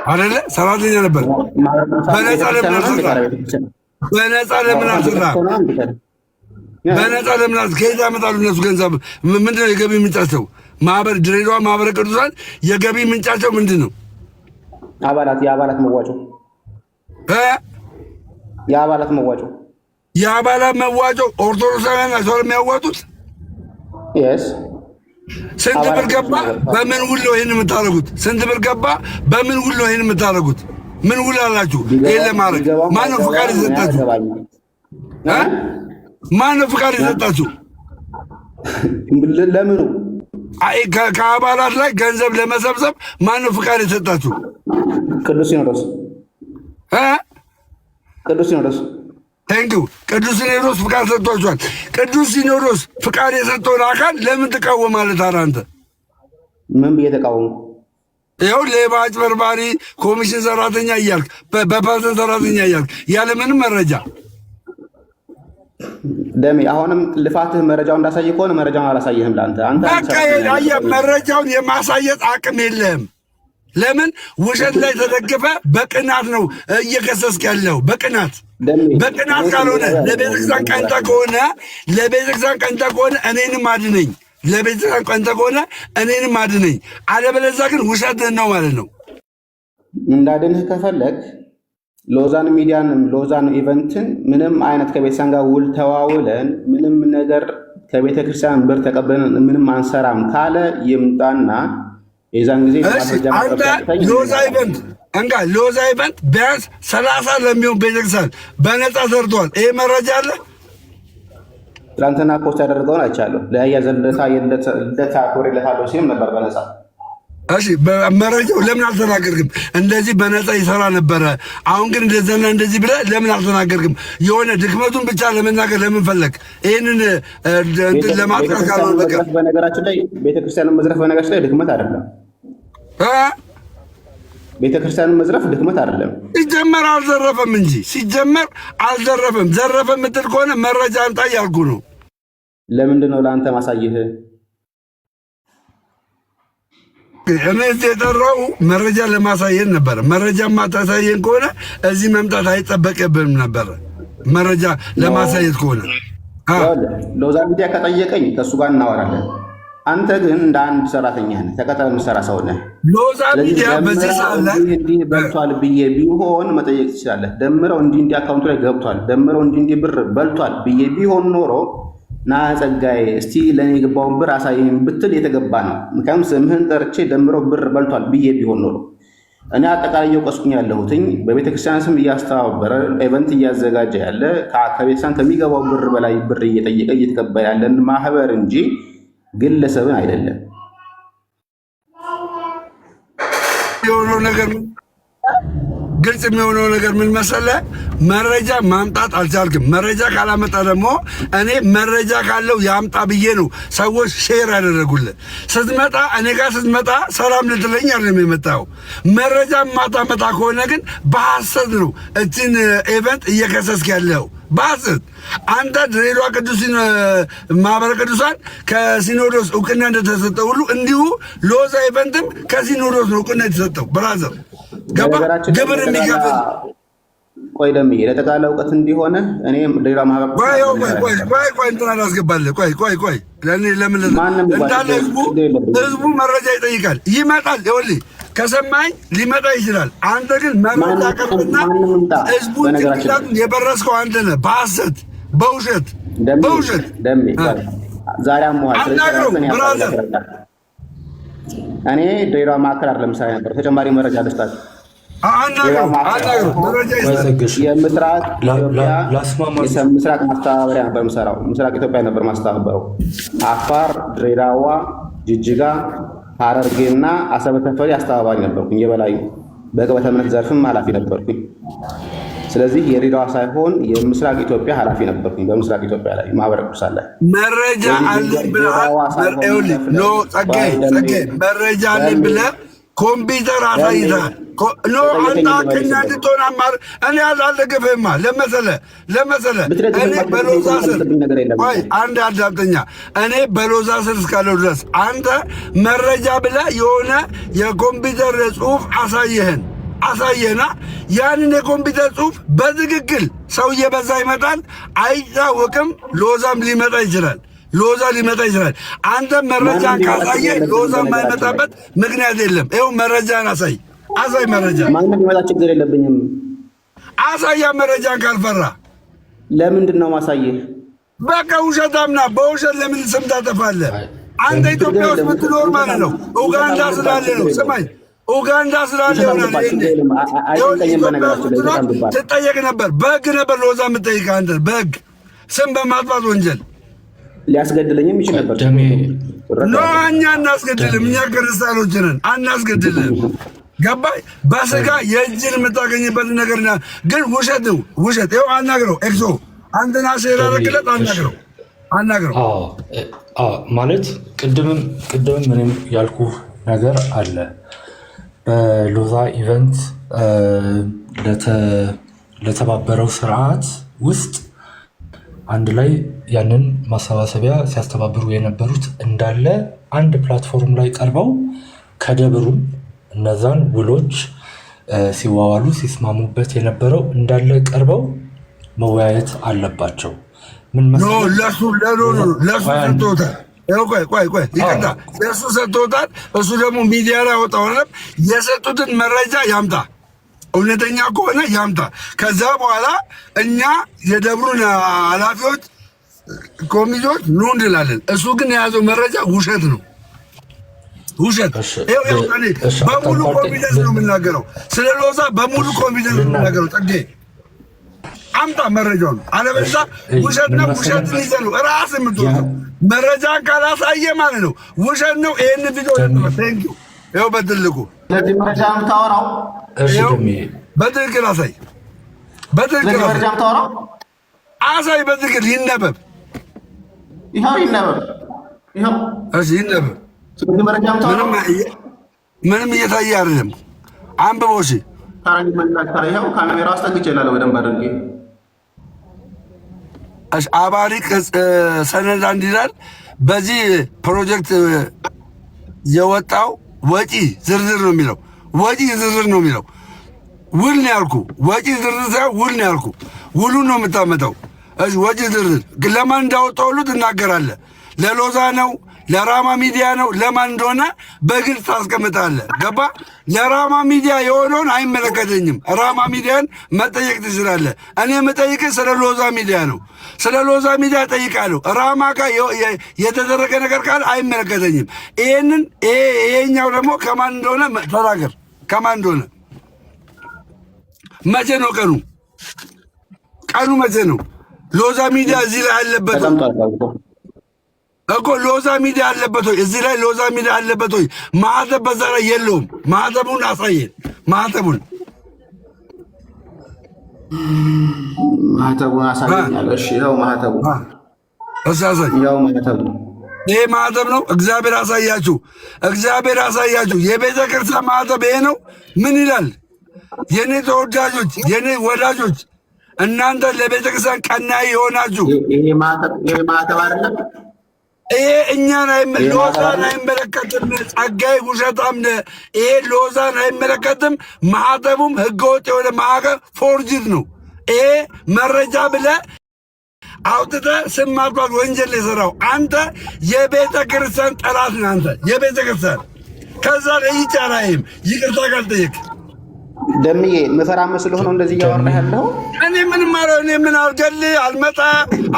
አይደለ? ሰራተኛ ነበር። በነፃ ለምን አልሰራ? በነፃ ለምን አልሰራ? በነፃ ለምን አልሰራ? ከየት ያመጣሉ እነሱ ገንዘብ? ምንድነው የገቢ ምንጫቸው? ማህበር ድሬዳዋ ማህበረ ቅዱሳን የገቢ ምንጫቸው ምንድነው? አባላት፣ የአባላት መዋጮ የአባላት መዋጮ የአባላት መዋጮ ኦርቶዶክሳውያን ናቸው የሚያዋጡት። ስንት ብር ገባ? በምን ውል ነው ይሄን የምታደርጉት? ስንት ብር ገባ? በምን ውል ነው ይሄን የምታደርጉት? ምን ውል አላችሁ ይሄን ለማድረግ? ማነው ፍቃድ የሰጣችሁ? ማነው ፍቃድ የሰጣችሁ? ለምኑ? ከአባላት ላይ ገንዘብ ለመሰብሰብ ማነው ፍቃድ የሰጣችሁ? ቅዱስ ሲኖዶስ። ቅዱስ ሲኖዶስ ቴንኪው። ቅዱስ ሲኖዶስ ፍቃድ ሰጥቷችኋል። ቅዱስ ሲኖዶስ ፍቃድ የሰጠውን አካል ለምን ትቃወማለህ ታዲያ አንተ? ምን ብዬ ተቃወምኩ? ይኸው ሌባ፣ አጭበርባሪ፣ ኮሚሽን ሰራተኛ እያልክ በፐርሰንት ሰራተኛ እያልክ ያለ ምንም መረጃ ደሜ። አሁንም ልፋትህ መረጃውን እንዳሳየህ ከሆነ መረጃውን አላሳየህም። ለአንተ መረጃውን የማሳየት አቅም የለህም። ለምን ውሸት ላይ ተደግፈ በቅናት ነው እየከሰስክ ያለው? በቅናት ካልሆነ ለቤተክርስቲያን ቀንተ ከሆነ እኔንም አድነኝ። ለቤተክርስቲያን ቀንተ ከሆነ እኔንም አድነኝ። አለበለዚያ ግን ውሸትህን ነው ማለት ነው። እንዳድንህ ከፈለግ ሎዛን ሚዲያን፣ ሎዛን ኢቨንትን ምንም አይነት ከቤተክርስቲያን ጋር ውል ተዋውለን ምንም ነገር ከቤተክርስቲያን ብር ተቀበለን ምንም አንሰራም ካለ ይምጣና የዛን ጊዜ ሎዛ ኢቨንት ቢያንስ 30 ለሚሆን ቤተክርስቲያን በነፃ ሰርተዋል። ይሄ መረጃ አለ። ትናንትና ፖስት ያደረገውን አይቻለሁ። ለያ ዘለታ የለታ ኮሬለታለው ሲም ነበር በነፃ። እሺ መረጃው ለምን አልተናገርክም? እንደዚህ በነፃ ይሰራ ነበረ። አሁን ግን እንደዘና እንደዚህ ብለህ ለምን አልተናገርክም? የሆነ ድክመቱን ብቻ ለመናገር ለምን ፈለግ? ይሄንን እንትን ለማጥቃት ካልሆነ በቃ በነገራችን ላይ ቤተክርስቲያንን መዝረፍ በነገራችን ላይ ድክመት አይደለም። ቤተክርስቲያንን መዝረፍ ድክመት አይደለም። ሲጀመር አልዘረፈም እንጂ ሲጀመር አልዘረፈም። ዘረፈ የምትል ከሆነ መረጃ አምጣ እያልኩ ነው። ለምንድን ነው ለአንተ ማሳየህ? እኔ የጠራው መረጃ ለማሳየን ነበረ። መረጃ ማታሳየን ከሆነ እዚህ መምጣት አይጠበቅብንም ነበረ። መረጃ ለማሳየት ከሆነ ሎዛ ሚዲያ ከጠየቀኝ ከእሱ ጋር እናወራለን። አንተ ግን እንደ አንድ ሰራተኛ ነህ፣ ተቀጥረህ የምትሰራ ሰው ነህ። ሎዛ ሚዲያ በዚህ ሰዓት ላይ እንዲህ በልቷል ብዬ ቢሆን መጠየቅ ትችላለህ። ደምረው እንዲህ አካውንቱ ላይ ገብቷል፣ ደምረው እንዲህ ብር በልቷል ብዬ ቢሆን ኖሮ ና ጸጋዬ እስቲ ለኔ የገባውን ብር አሳየኝ ብትል የተገባ ነው። ምክንያቱም ስምህን ጠርቼ ደምረው ብር በልቷል ብዬ ቢሆን ኖሮ እኔ አጠቃላይ እየወቀስኩኝ ያለሁትኝ በቤተክርስቲያን ስም እያስተባበረ ኢቨንት እያዘጋጀ ያለ ከቤተክርስቲያን ከሚገባው ብር በላይ ብር እየጠየቀ እየተቀበለ ያለን ማህበር እንጂ ግለሰብን አይደለም። የሆነው ነገር ግልጽ የሚሆነው ነገር ምን መሰለህ? መረጃ ማምጣት አልቻልክም። መረጃ ካላመጣ ደግሞ እኔ መረጃ ካለው ያምጣ ብዬ ነው ሰዎች ሼር ያደረጉልህ። ስትመጣ እኔ ጋር ስትመጣ ሰላም ልትለኝ አይደለም የመጣው። መረጃ ማታመጣ ከሆነ ግን በሐሰት ነው እችን ኢቨንት እየከሰስክ ያለው በሐሰት። አንተ ድሬዳዋ ቅዱስ ማህበረ ቅዱሳን ከሲኖዶስ እውቅና እንደተሰጠው ሁሉ እንዲሁ ሎዛ ኢቨንትም ከሲኖዶስ ነው እውቅና የተሰጠው። ብራዘር ገባ ግብር የሚከፍል ቆይ ደምዬ ለጠቅላላ እውቀት እንዲሆነ እኔ ሌላ ማህበር ቆይ እንትን አላስገባልህ። ቆይ ለእኔ ለምን እንዳለ ህዝቡ መረጃ ይጠይቃል፣ ይመጣል። ይኸውልህ ከሰማኝ ሊመጣ ይችላል። አንተ ግን መረጃ ቀጥና ህዝቡን ጭንቅላቱን የበረስከው አንተ ነህ። በሐሰት በውሸት ደሜ ዛሬ አናግረው ብራዘር። እኔ ድሬዳዋ ማዕከል አይደለም ለምሳሌ ነበር ተጨማሪ መረጃ ልስጣት። ምስራቅ ማስተባበሪያ ነበር የምሰራው። ምስራቅ ኢትዮጵያ ነበር ማስተባበረው። አፋር፣ ድሬዳዋ፣ ጅጅጋ፣ ሐረርጌና አሰበ ተፈሪ አስተባባሪ ነበርኩኝ። የበላዩ በቅበተ እምነት ዘርፍም ኃላፊ ነበርኩኝ። ስለዚህ የድሬዳዋ ሳይሆን የምስራቅ ኢትዮጵያ ኃላፊ ነበርኩኝ። በምስራቅ ኢትዮጵያ ላይ ማህበረ ቅዱሳን ላይ መረጃ አለኝ መረጃ አለኝ ብለህ ኮምፒውተር አሳይተሃል። ኖ አንተ አቀኛ እንድትሆን አማር እኔ አልደግፍህማ። ለመሰለ እኔ በሎዛ ስር አንድ አዳምጠኛ። እኔ በሎዛ ስር እስካለው ድረስ አንተ መረጃ ብለህ የሆነ የኮምፒውተር ጽሑፍ አሳየህን አሳየና ያንን የኮምፒውተር ጽሑፍ በትክክል ሰው እየበዛ ይመጣል አይታወቅም። ሎዛም ሊመጣ ይችላል። ሎዛ ሊመጣ ይችላል። አንተ መረጃን ካሳየ ሎዛ የማይመጣበት ምክንያት የለም። ይኸው መረጃን አሳይ መረጃ ማንም ሊመጣ ችግር የለብኝም። አሳያ መረጃን ካልፈራ ለምንድን ነው ማሳየህ? በቃ ውሸታምና በውሸት ለምን ስም ታጠፋለህ? አንተ ኢትዮጵያ ውስጥ ምትኖር ማለት ነው። ኡጋንዳ ስላለ ነው። ስማኝ፣ ኡጋንዳ ስላለ ይሆናል። ትጠየቅ ነበር፣ በህግ ነበር ሎዛ የምትጠይቅ አንተ በህግ ስም በማጥፋት ወንጀል ሊያስገድለኝም ይችል ነበር። ኖ እኛ አናስገድልም። እኛ ክርስቲያኖች ነን፣ አናስገድልም። ገባይ? በስጋ የእጅን የምታገኝበት ነገር ግን ውሸት ነው። ውሸት ይኸው አናግረው። ኤክሶ አንተና ሴራ ረክለት አናግረው ማለት ቅድምም ምንም ያልኩ ነገር አለ። በሎዛ ኢቨንት ለተባበረው ስርዓት ውስጥ አንድ ላይ ያንን ማሰባሰቢያ ሲያስተባብሩ የነበሩት እንዳለ አንድ ፕላትፎርም ላይ ቀርበው ከደብሩም እነዛን ውሎች ሲዋዋሉ ሲስማሙበት የነበረው እንዳለ ቀርበው መወያየት አለባቸው። ምን ለሱ ሰጥቶታል። ይቀጣ ለሱ ሰጥቶታል። እሱ ደግሞ ሚዲያ ላይ አወጣው። የሰጡትን መረጃ ያምጣ፣ እውነተኛ ከሆነ ያምጣ። ከዛ በኋላ እኛ የደብሩን ኃላፊዎች ኮሚቴዎች ኑ እንላለን። እሱ ግን የያዘው መረጃ ውሸት ነው። ውሸት በሙሉ ኮንፊደንስ ነው የምናገረው። ስለ ሎዛ በሙሉ ኮንፊደንስ ነው የምናገረው። ጠጌ አምጣ መረጃውን፣ አለበለዚያ ውሸት ነው። ውሸትን ይዘህ ነው ራስ የምትወጣው። መረጃን ካላሳየ ማለት ነው ውሸት ነው። ይህን ቪዲዮ ቴንክ ዩ። ይኸው በትልቁ መረጃ የምታወራው በትክክል አሳይ፣ በትክክል አሳይ፣ በትክክል ይነበብ። ይኸው ይነበብ፣ ይኸው ይነበብ። ምንም እየታየ አይደለም። አንብበው። እሺ ይኸው ካሜራ አስጠግቼ እላለሁ በደንብ አድርጌ። አባሪ ሰነድ አንድ ይላል። በዚህ ፕሮጀክት የወጣው ወጪ ዝርዝር ነው የሚለው። ወጪ ዝርዝር ነው የሚለው። ውል ነው ያልኩ። ወጪ ዝርዝር ሳይሆን ውል ነው ያልኩ። ውሉን ነው የምታመጣው። ወጪ ዝርዝር ለማን እንዳወጣው ሁሉ ትናገራለህ። ለሎዛ ነው፣ ለራማ ሚዲያ ነው፣ ለማን እንደሆነ በግልጽ ታስቀምጣለህ። ገባ? ለራማ ሚዲያ የሆነውን አይመለከተኝም። ራማ ሚዲያን መጠየቅ ትችላለህ። እኔ የምጠይቅህ ስለ ሎዛ ሚዲያ ነው። ስለ ሎዛ ሚዲያ ጠይቃለሁ። ራማ ጋር የተደረገ ነገር ካለ አይመለከተኝም። ይሄኛው ደግሞ ከማን እንደሆነ ተናገር። ከማን እንደሆነ መቼ ነው ቀኑ? ቀኑ መቼ ነው? ሎዛ ሚዲያ እዚህ ላይ አለበት እኮ ሎዛ ሚዲያ አለበት ወይ? እዚህ ላይ ሎዛ ሚዲያ አለበት ወይ? ማህተብ በዛ ላይ የለውም። ማህተቡን አሳየን። ማህተቡን አሳየኛል። እሺ ይኸው ማህተቡ አሳየኝ። ይኸው ማህተቡ ይሄ ማህተብ ነው። እግዚአብሔር አሳያችሁ፣ እግዚአብሔር አሳያችሁ። የቤተ ክርስቲያን ማህተብ ይሄ ነው። ምን ይላል? የኔ ተወዳጆች፣ የኔ ወዳጆች፣ እናንተ ለቤተ ክርስቲያን ቀናኢ የሆናችሁ ይሄ ማህተብ አይደለም። ይሄ እኛን ሎዛን አይመለከትም። ጸጋዬ ውሸታም ነህ። ይሄ ሎዛን አይመለከትም። ማህተቡም ህገወጥ የሆነ ማዕቀብ ፎርጅድ ነው። ይሄ መረጃ ብለህ አውጥተህ ስም ማጥፋት ወንጀል የሰራው አንተ የቤተ ክርስቲያን ጠላት ነህ። አንተ የቤተ ክርስቲያን ከዛ ላይ ይቻላይም ይቅርታ ካልጠየቅ ደምዬ ምፈራ መስሎህ ነው እንደዚህ እያወራህ ያለው። እኔ ምን ማለት እኔ ምን አልገል አልመጣ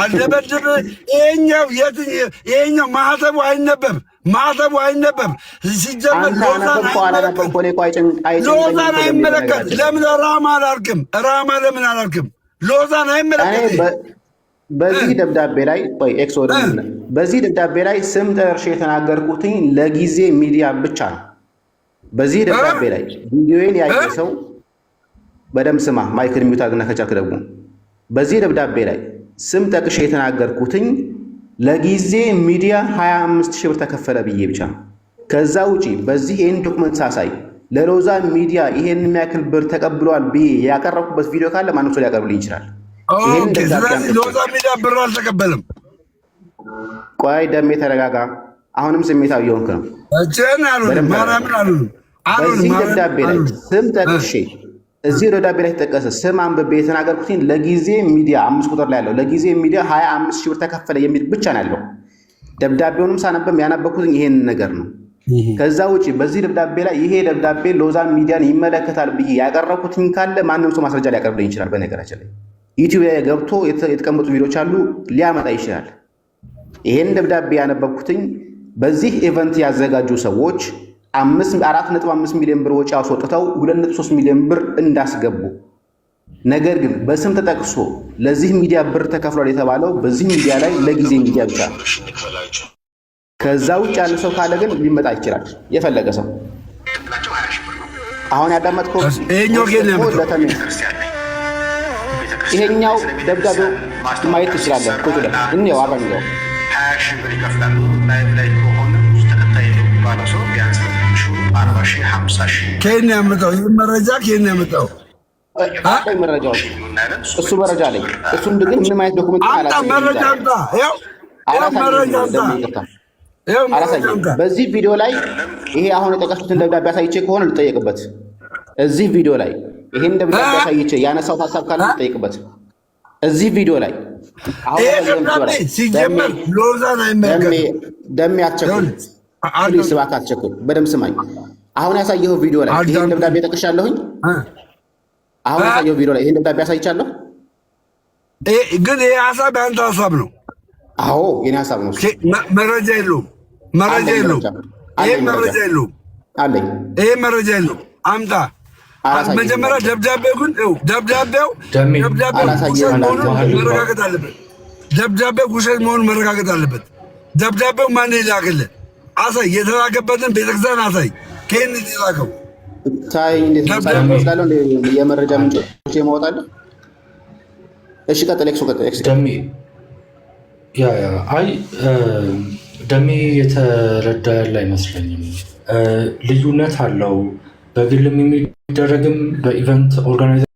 አልደበድብ። ይሄኛው ማህተቡ አይነበብ፣ ማህተቡ አይነበብ። ሲጀመር ሎዛን አይመለከት። ለምን ራማ አላልክም? ራማ ለምን አላልክም? ሎዛን አይመለከት። በዚህ ደብዳቤ ላይ ቆይ ኤክሶድ በዚህ ደብዳቤ ላይ ስም ጠርሼ የተናገርኩትኝ ለጊዜ ሚዲያ ብቻ ነው። በዚህ ደብዳቤ ላይ ቪዲዮዬን ያየ ሰው በደምብ ስማ። ማይክል ሚውት አድርግና ከቻልክ ደግሞ በዚህ ደብዳቤ ላይ ስም ጠቅሼ የተናገርኩትኝ ለጊዜ ሚዲያ 25,000 ብር ተከፈለ ብዬ ብቻ ነው። ከዛ ውጪ በዚህ ይህን ዶክመንት ሳሳይ ለሎዛ ሚዲያ ይሄን የሚያክል ብር ተቀብሏል ብዬ ያቀረብኩበት ቪዲዮ ካለ ማንም ሰው ሊያቀርብልኝ ይችላል። ስለዚህ ሎዛ ሚዲያ ብር አልተቀበልም። ቆይ ደሜ ተረጋጋ። አሁንም ስሜታዊ የሆንክ ነው። እጄን አሉንም ማርያምን አሉንም በዚህ ደብዳቤ ላይ ስም ጠቅሼ እዚህ ደብዳቤ ላይ ተጠቀሰ ስም አንብቤ የተናገርኩትኝ ለጊዜ ሚዲያ 5 ቁጥር ላይ ያለው ለጊዜ ሚዲያ 25 ሺህ ብር ተከፈለ የሚል ብቻ ነው ያለው። ደብዳቤውንም ሳነበም ያነበብኩትኝ ይሄን ነገር ነው። ከዛ ውጪ በዚህ ደብዳቤ ላይ ይሄ ደብዳቤ ሎዛ ሚዲያን ይመለከታል ብዬ ያቀረብኩትኝ ካለ ማንም ሰው ማስረጃ ሊያቀርብልኝ ይችላል። በነገራችን ላይ ዩቲዩብ ላይ ገብቶ የተቀመጡ ቪዲዮዎች አሉ ሊያመጣ ይችላል። ይሄን ደብዳቤ ያነበብኩትኝ በዚህ ኢቨንት ያዘጋጁ ሰዎች 4.5 ሚሊዮን ብር ወጪ አስወጥተው 2.3 ሚሊዮን ብር እንዳስገቡ፣ ነገር ግን በስም ተጠቅሶ ለዚህ ሚዲያ ብር ተከፍሏል የተባለው በዚህ ሚዲያ ላይ ለጊዜ ሚዲያ ብቻ። ከዛ ውጭ ያለ ሰው ካለ ግን ሊመጣ ይችላል የፈለገ ሰው። አሁን ያዳመጥከው ይሄኛው ደብዳቤው ማየት ትችላለህ። ቁጥር እንየው አብረን ነው 20 ሺህ ብር ይከፍላሉ። ላይ ከሆነ ብዙ ተከታይ የሚባለው ሰው ቢያንስ 40 ሺህ 50 ሺህ ከየት ነው ያመጣው? ይህ መረጃ ከየት ነው ያመጣው? መረጃው እሱ መረጃ ላይ እሱን ግን ምንም አይነት ዶክመንት መረጃ አምጣ። ይኸው መረጃ አምጣ። በዚህ ቪዲዮ ላይ ይሄ አሁን የጠቀስኩትን ደብዳቤ አሳይቼ ከሆነ ልጠየቅበት። እዚህ ቪዲዮ ላይ ይሄን ደብዳቤ አሳይቼ ያነሳሁት ሀሳብ ካለ ልጠየቅበት። እዚህ ቪዲዮ ላይ ሲጀመር ሎዛን አይመለከትም። ደሜ አትቸኩል፣ ፕሊስ እባክህ አትቸኩል። በደምብ ስማኝ። አሁን ያሳየኸው ቪዲዮ ላይ ይሄን ደብዳቤ ጠቅሻለሁኝ። አሁን ያሳየኸው ቪዲዮ ላይ ይሄን ደብዳቤ አሳይቻለሁ። ግን ይሄ ሀሳብ የአንተ ሀሳብ ነው። አዎ የኔ ሀሳብ ነው። መረጃ የለውም። መረጃ የለውም። ይሄ መረጃ የለውም አለኝ። ይሄ መረጃ የለውም። አምጣ መጀመሪያ ደብዳቤው ግን ደብዳቤው ውሸት መሆኑን መረጋገጥ አለበት። ደብዳቤው ውሸት መሆኑን መረጋገጥ አለበት። ደብዳቤው ማን ይላክልህ? አሳይ። የተላከበትን ቤተክርስቲያን አሳይ። ከየት የተላከው? ታይ እንዴት ነው የመረጃ ምንጮች የማወጣለህ? እሺ ቀጥል። ደሜ አይ ደሜ የተረዳ ያለ አይመስለኝም። ልዩነት አለው። በግልም የሚደረግም በኢቨንት ኦርጋናይዘር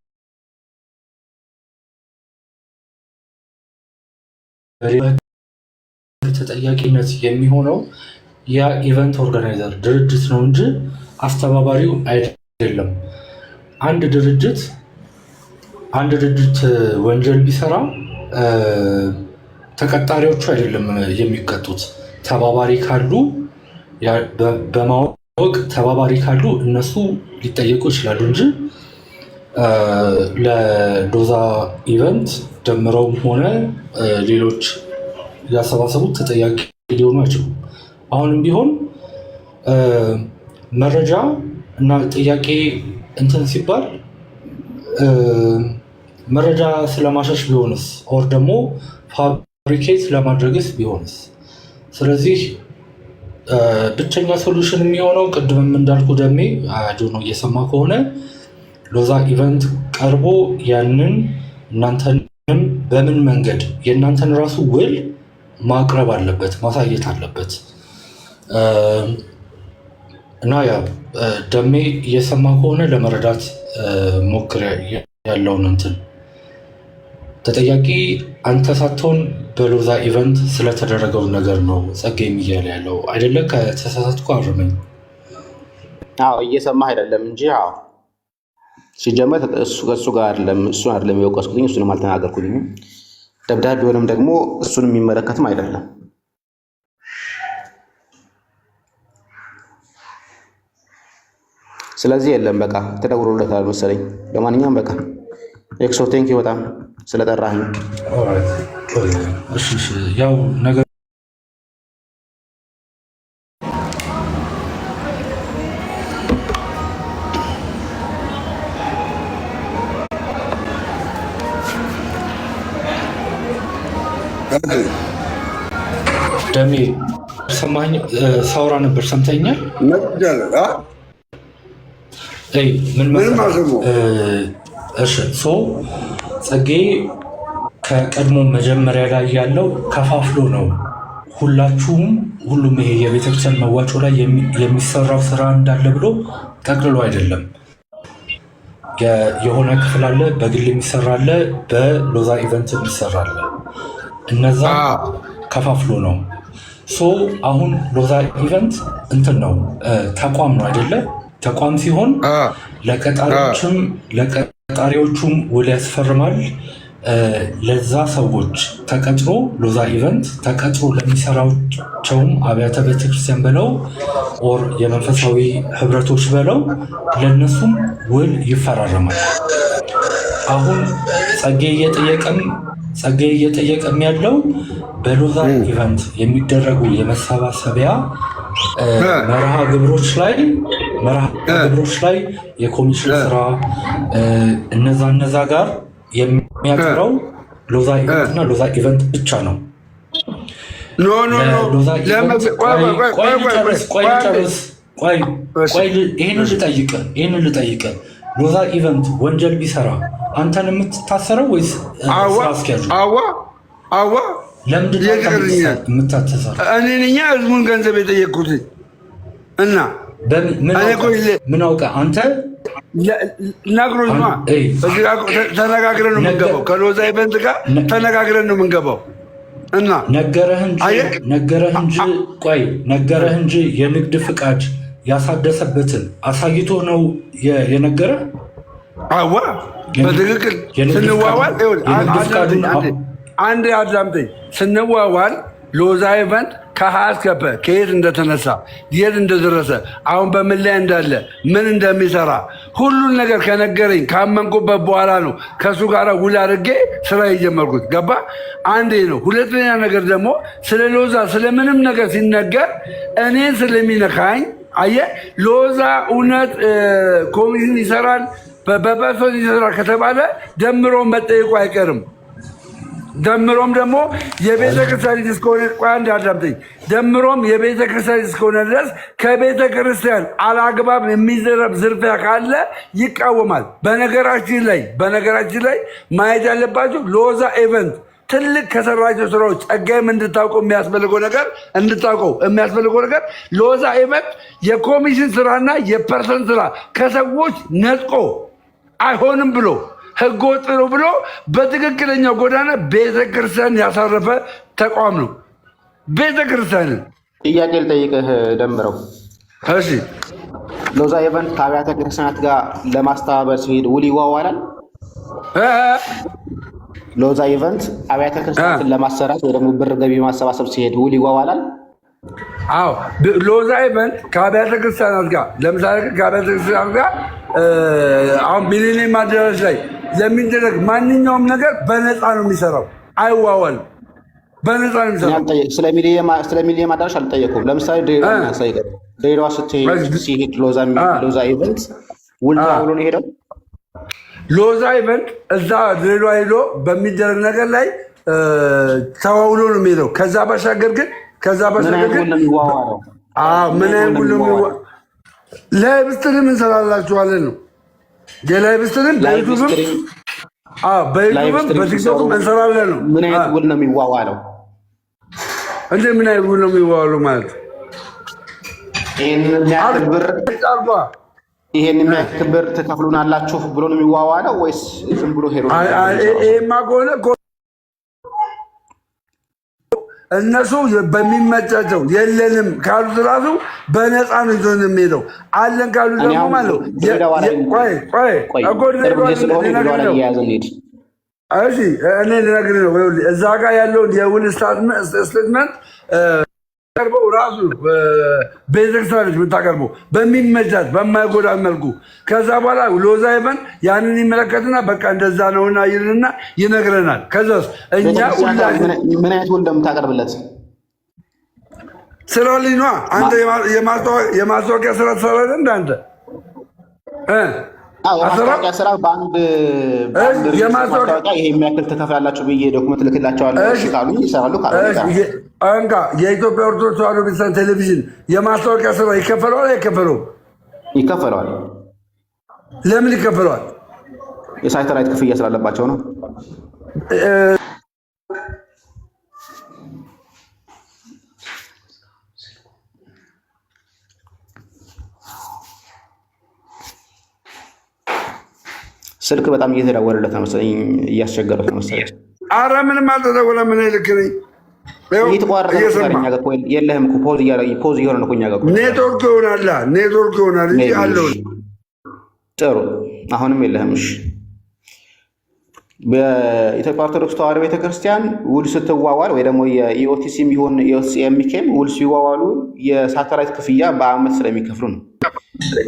ተጠያቂነት የሚሆነው ያ ኢቨንት ኦርጋናይዘር ድርጅት ነው እንጂ አስተባባሪው አይደለም። አንድ ድርጅት ወንጀል ቢሰራ ተቀጣሪዎቹ አይደለም የሚቀጡት። ተባባሪ ካሉ በማወቅ ተባባሪ ካሉ እነሱ ሊጠየቁ ይችላሉ እንጂ ለሎዛ ኢቨንት ደምረውም ሆነ ሌሎች ያሰባሰቡት ተጠያቂ ሊሆኑ አይችሉም። አሁንም ቢሆን መረጃ እና ጥያቄ እንትን ሲባል መረጃ ስለማሸሽ ቢሆንስ ኦር ደግሞ ፋብሪኬት ለማድረግስ ቢሆንስ? ስለዚህ ብቸኛ ሶሉሽን የሚሆነው ቅድምም እንዳልኩ ደሜ አጆ ነው እየሰማ ከሆነ ሎዛ ኢቨንት ቀርቦ ያንን እናንተንም በምን መንገድ የእናንተን ራሱ ውል ማቅረብ አለበት፣ ማሳየት አለበት እና ያ ደሜ እየሰማ ከሆነ ለመረዳት ሞክር ያለውን እንትን ተጠያቂ አንተ ሳትሆን በሎዛ ኢቨንት ስለተደረገው ነገር ነው ጸጋዬም እያለ ያለው አይደለ? ከተሳሳትኩ አርመኝ። አዎ እየሰማህ አይደለም እንጂ አዎ ሲጀመር እሱ ጋር አይደለም፣ እሱን አይደለም የወቀስኩትኝ፣ እሱንም አልተናገርኩትኝ። ደብዳቤውንም ደግሞ እሱን የሚመለከትም አይደለም። ስለዚህ የለም በቃ ተደውሎለታል መሰለኝ። ለማንኛውም በቃ ኤክሶ ቴንኪው በጣም ስለጠራህ። ያው ነገር ደሜ ሰማኝ፣ ሳውራ ነበር ሰምተኛል። ምን ጸጋዬ ከቀድሞ መጀመሪያ ላይ ያለው ከፋፍሎ ነው። ሁሉም ይሄ የቤተክርስቲያን መዋጮ ላይ የሚሰራው ስራ እንዳለ ብሎ ጠቅልሎ አይደለም። የሆነ ክፍል አለ፣ በግል የሚሰራ አለ፣ በሎዛ ኢቨንት የሚሰራ አለ። እነዛ ከፋፍሎ ነው። አሁን ሎዛ ኢቨንት እንትን ነው፣ ተቋም ነው አይደለ? ተቋም ሲሆን ለቀጣሪዎቹም ውል ያስፈርማል። ለዛ ሰዎች ተቀጥሮ ሎዛ ኢቨንት ተቀጥሮ ለሚሰራቸውም አብያተ ቤተክርስቲያን በለው ኦር የመንፈሳዊ ህብረቶች በለው ለነሱም ውል ይፈራረማል። አሁን ጸጌ እየጠየቀም ያለው በሎዛ ኢቨንት የሚደረጉ የመሰባሰቢያ መርሃ ግብሮች ላይ የኮሚሽን ስራ እነዛ ጋር የሚያቀረው ሎዛ ኢቨንት እና ሎዛ ኢቨንት ብቻ ነው። ይህንን ልጠይቅህ፣ ሎዛ ኢቨንት ወንጀል ቢሰራ አንተን የምትታሰረው ወይስ ስራ አስኪያጁ? ለምንድን የምታተሰረው? እኔ ህዝቡን ገንዘብ የጠየቅኩት እና ምን አውቀህ አንተ ነግሮኛ ተነጋግረን ነው የምንገባው። ከሎዛ ኢቨንት ጋር ተነጋግረን ነው የምንገባው እና ነገረህ እንጂ የንግድ ፍቃድ ያሳደሰበትን አሳይቶ ነው የነገረህ? አዋ በትክክል ስንዋዋል አንድ አዳምጠኝ። ስንዋዋል ሎዛ ኢቨንት ከሀስከፈ ከየት እንደተነሳ የት እንደደረሰ አሁን በምን ላይ እንዳለ ምን እንደሚሰራ ሁሉን ነገር ከነገረኝ ካመንኩበት በኋላ ነው ከእሱ ጋር ውል አድርጌ ስራ የጀመርኩት። ገባ? አንዴ ነው። ሁለተኛ ነገር ደግሞ ስለ ሎዛ ስለምንም ነገር ሲነገር እኔን ስለሚነካኝ አየህ፣ ሎዛ እውነት ኮሚሽን ይሰራል በፐርሶን ይሰራል ከተባለ ደምሮ መጠየቁ አይቀርም። ደምሮም ደግሞ የቤተ ክርስቲያን እስከሆነ አንድ አዳምጠኝ። ደምሮም የቤተ ክርስቲያን እስከሆነ ድረስ ከቤተ ክርስቲያን አላግባብ የሚዘረፍ ዝርፊያ ካለ ይቃወማል። በነገራችን ላይ ማየት ያለባቸው ሎዛ ኢቨንት ትልቅ ከሰራቸው ስራዎች ጸጋይም እንድታውቀው የሚያስፈልገው ነገር ሎዛ ኢቨንት የኮሚሽን ስራና የፐርሰን ስራ ከሰዎች ነጥቆ አይሆንም ብሎ ህገወጥ ነው ብሎ በትክክለኛው ጎዳና ቤተክርስቲያን ያሳረፈ ተቋም ነው። ቤተክርስቲያንን ጥያቄ ልጠይቅህ ደምረው። እሺ፣ ሎዛ ኢቨንት ከአብያተ ክርስቲያናት ጋር ለማስተባበር ሲሄድ ውል ይዋዋላል? ሎዛ ኢቨንት አብያተ ክርስቲያናትን ለማሰራት ወይ ደግሞ ብር ገቢ ማሰባሰብ ሲሄድ ውል ይዋዋላል? አዎ፣ ሎዛ ኢቨንት ከአብያተ ክርስቲያናት ጋር ለምሳሌ ከአብያተ ክርስቲያናት ጋር አሁን ሚሊኒየም አዳራሽ ላይ ለሚደረግ ማንኛውም ነገር በነፃ ነው የሚሰራው፣ አይዋዋልም። በነፃ ነው የሚሰራው። ስለ ሚሊኒየም አዳራሽ አልጠየኩም። ለምሳሌ ድሬዳዋ ሲሄድ ሎዛ ኢቨንት ውል ተዋውሎ ነው የሄደው። ሎዛ ኢቨንት እዛ ድሬዳዋ ሄዶ በሚደረግ ነገር ላይ ተዋውሎ ነው የሚሄደው። ከዛ ባሻገር ግን ምን አይነት ውል ነው የሚዋዋለው? ላይቭ ስትሪም እንሰራላችኋለን ነው የላይቭ ስትሪም በዩቱብም በቲክቶክም እንሰራለን ነው። ምን አይነት ውል ነው የሚዋዋለው? እንደ ምን አይነት ውል ነው የሚዋዋለው ማለት ይሄንን የሚያክል ብር ትከፍሉናላችሁ ብሎ ነው የሚዋዋለው ወይስ ዝም ብሎ ሄሮ? ይሄማ ከሆነ እነሱ በሚመቻቸው የለንም ካሉት ራሱ በነፃ ነው ይዞን የሚሄደው። አለን ካሉ ደግሞ ማለት እኔ ልነግርህ ነው። እዛ ጋር ያለውን የውል ስቴትመንት ቀርበው ራሱ ቤተክርስቲያን የምታቀርበው በሚመቻት በማይጎዳ መልኩ። ከዛ በኋላ ሎዛ ኢቨንት ያንን ይመለከትና በቃ እንደዛ ነውና ይልና ይነግረናል። ከዛስ እኛ ምን አይነት ውል እንደምታቀርብለት ስራ ልጅ ነዋ። አንተ የማስታወቂያ ስራ ትሰራለህ እንዳንተ ማስታወቂያ ስራ በአንድ ማስታወቂያ ይሄ የሚያክል ትከፍላላችሁ ብዬ ዶክመንት ልክላቸዋለሁ ካሉ ይሰራሉ። የኢትዮጵያ ኦርቶዶክስ ተዋሕዶ ቤተክርስቲያን ቴሌቪዥን የማስታወቂያ ስራ ይከፈለዋል አይከፈለውም? ይከፈለዋል። ለምን ይከፈለዋል? የሳተላይት ክፍያ ስላለባቸው ነው። ስልክ በጣም እየተደወለለት ነው መሰለኝ፣ እያስቸገሩት ነው መሰለኝ። ኧረ ምንም አልተደወለም። ምን ልክ ነኝ እየተቋረጠ ነው ጋር ቆይ የለህም እኮ ፖዝ እየሆነ ነው እኛ ጋር ኔትወርክ ይሆናል እንጂ አለው። ጥሩ አሁንም የለህም። እሺ በኢትዮጵያ ኦርቶዶክስ ተዋሕዶ ቤተክርስቲያን ውል ስትዋዋል ወይ ደግሞ የኢኦቲሲም ይሁን የኤምኬም ውል ሲዋዋሉ የሳተላይት ክፍያ በአመት ስለሚከፍሉ ነው።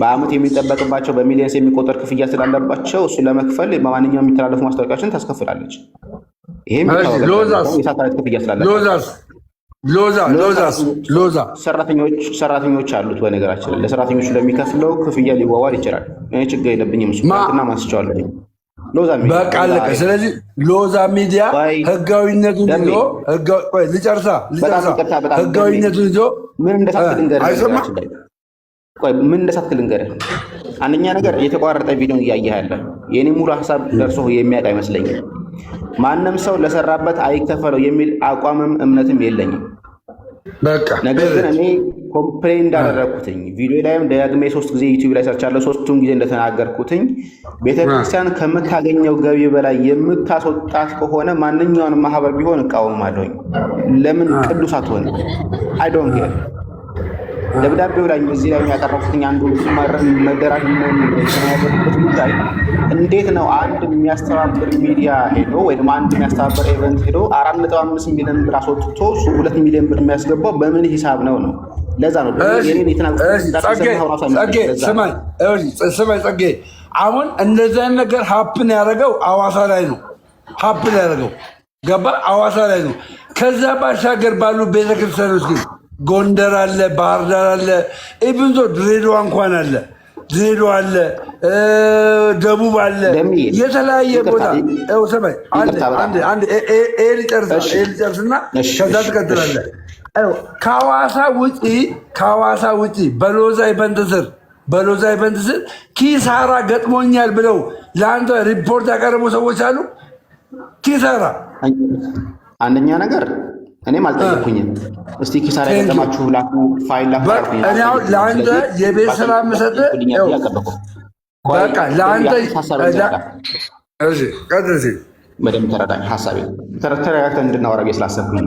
በአመት የሚጠበቅባቸው በሚሊዮንስ የሚቆጠር ክፍያ ስላለባቸው እሱ ለመክፈል በማንኛውም የሚተላለፉ ማስታወቂያዎችን ታስከፍላለች። ይሄም የሳተላይት ክፍያ ስላለባቸው ሎዛ ሰራተኞች አሉት። በነገራችን ላይ ለሰራተኞቹ ለሚከፍለው ክፍያ ሊዋዋል ይችላል። እኔ ችግር የለብኝም። እሱና ማስቻለሁ በቃ አለቀ። ስለዚህ ሎዛ ሚዲያ ህጋዊነቱን ይዞ ህጋዊነቱን ይዞ ምን እንደሳትክ ልንገርህ። አንደኛ ነገር የተቋረጠ ቪዲዮን እያየህ ያለ የኔ ሙሉ ሀሳብ ደርሶ የሚያውቅ አይመስለኝም። ማንም ሰው ለሰራበት አይከፈለው የሚል አቋምም እምነትም የለኝም። ነገር ግን እኔ ኮምፕሌን እንዳደረግኩትኝ ቪዲዮ ላይም ደጋግሜ 3 ጊዜ ዩቲዩብ ላይ ሰርቻለሁ። 3ቱም ጊዜ እንደተናገርኩትኝ ቤተክርስቲያን ከምታገኘው ገቢ በላይ የምታስወጣት ከሆነ ማንኛውንም ማህበር ቢሆን እቃወማለሁኝ። ለምን ቅዱስ አትሆን? አይ ዶንት ኬር። ደብዳቤው ላይ እዚህ ላይ ያቀረብኩትኝ አንዱ መደራጅ የተናገርኩት ጉዳይ እንዴት ነው አንድ የሚያስተባብር ሚዲያ ሄዶ ወይም አንድ የሚያስተባብር ኢቨንት ሄዶ 4.5 ሚሊዮን ብር አስወጥቶ 2 ሚሊዮን ብር የሚያስገባው በምን ሂሳብ ነው? ለዛ ነው የኔን ጸጌ አሁን እንደዚህ አይነት ነገር ሀፕን ያደረገው አዋሳ ላይ ነው። ሀፕን ያደረገው ገባ አዋሳ ላይ ነው። ከዛ ባሻገር ባሉ ቤተክርስቲያኖች ግን ጎንደር አለ፣ ባህር ዳር አለ፣ ኢብንዞ ድሬዳዋ እንኳን አለ፣ ድሬዳዋ አለ፣ ደቡብ አለ፣ የተለያየ ቦታ ሰማይ ልጨርስና ከዛ ትቀጥላለህ። ከሐዋሳ ውጪ በሎዛ ኢቨንት ስር ኪሳራ ገጥሞኛል ብለው ለአንተ ሪፖርት ያቀረቡ ሰዎች አሉ። ኪሳራ አንደኛ ነገር እኔም አልጠየኩኝም። እስቲ ኪሳራ የገጠማችሁ ላኩ፣ ፋይል ላኩ። እኔ አሁን ለአንተ የቤት ስራ የምሰጥህ በቃ ለአንተ በደምብ ተረዳኝ። ሀሳቤ ተረጋግተን እንድናወራ ስላሰብኩኝ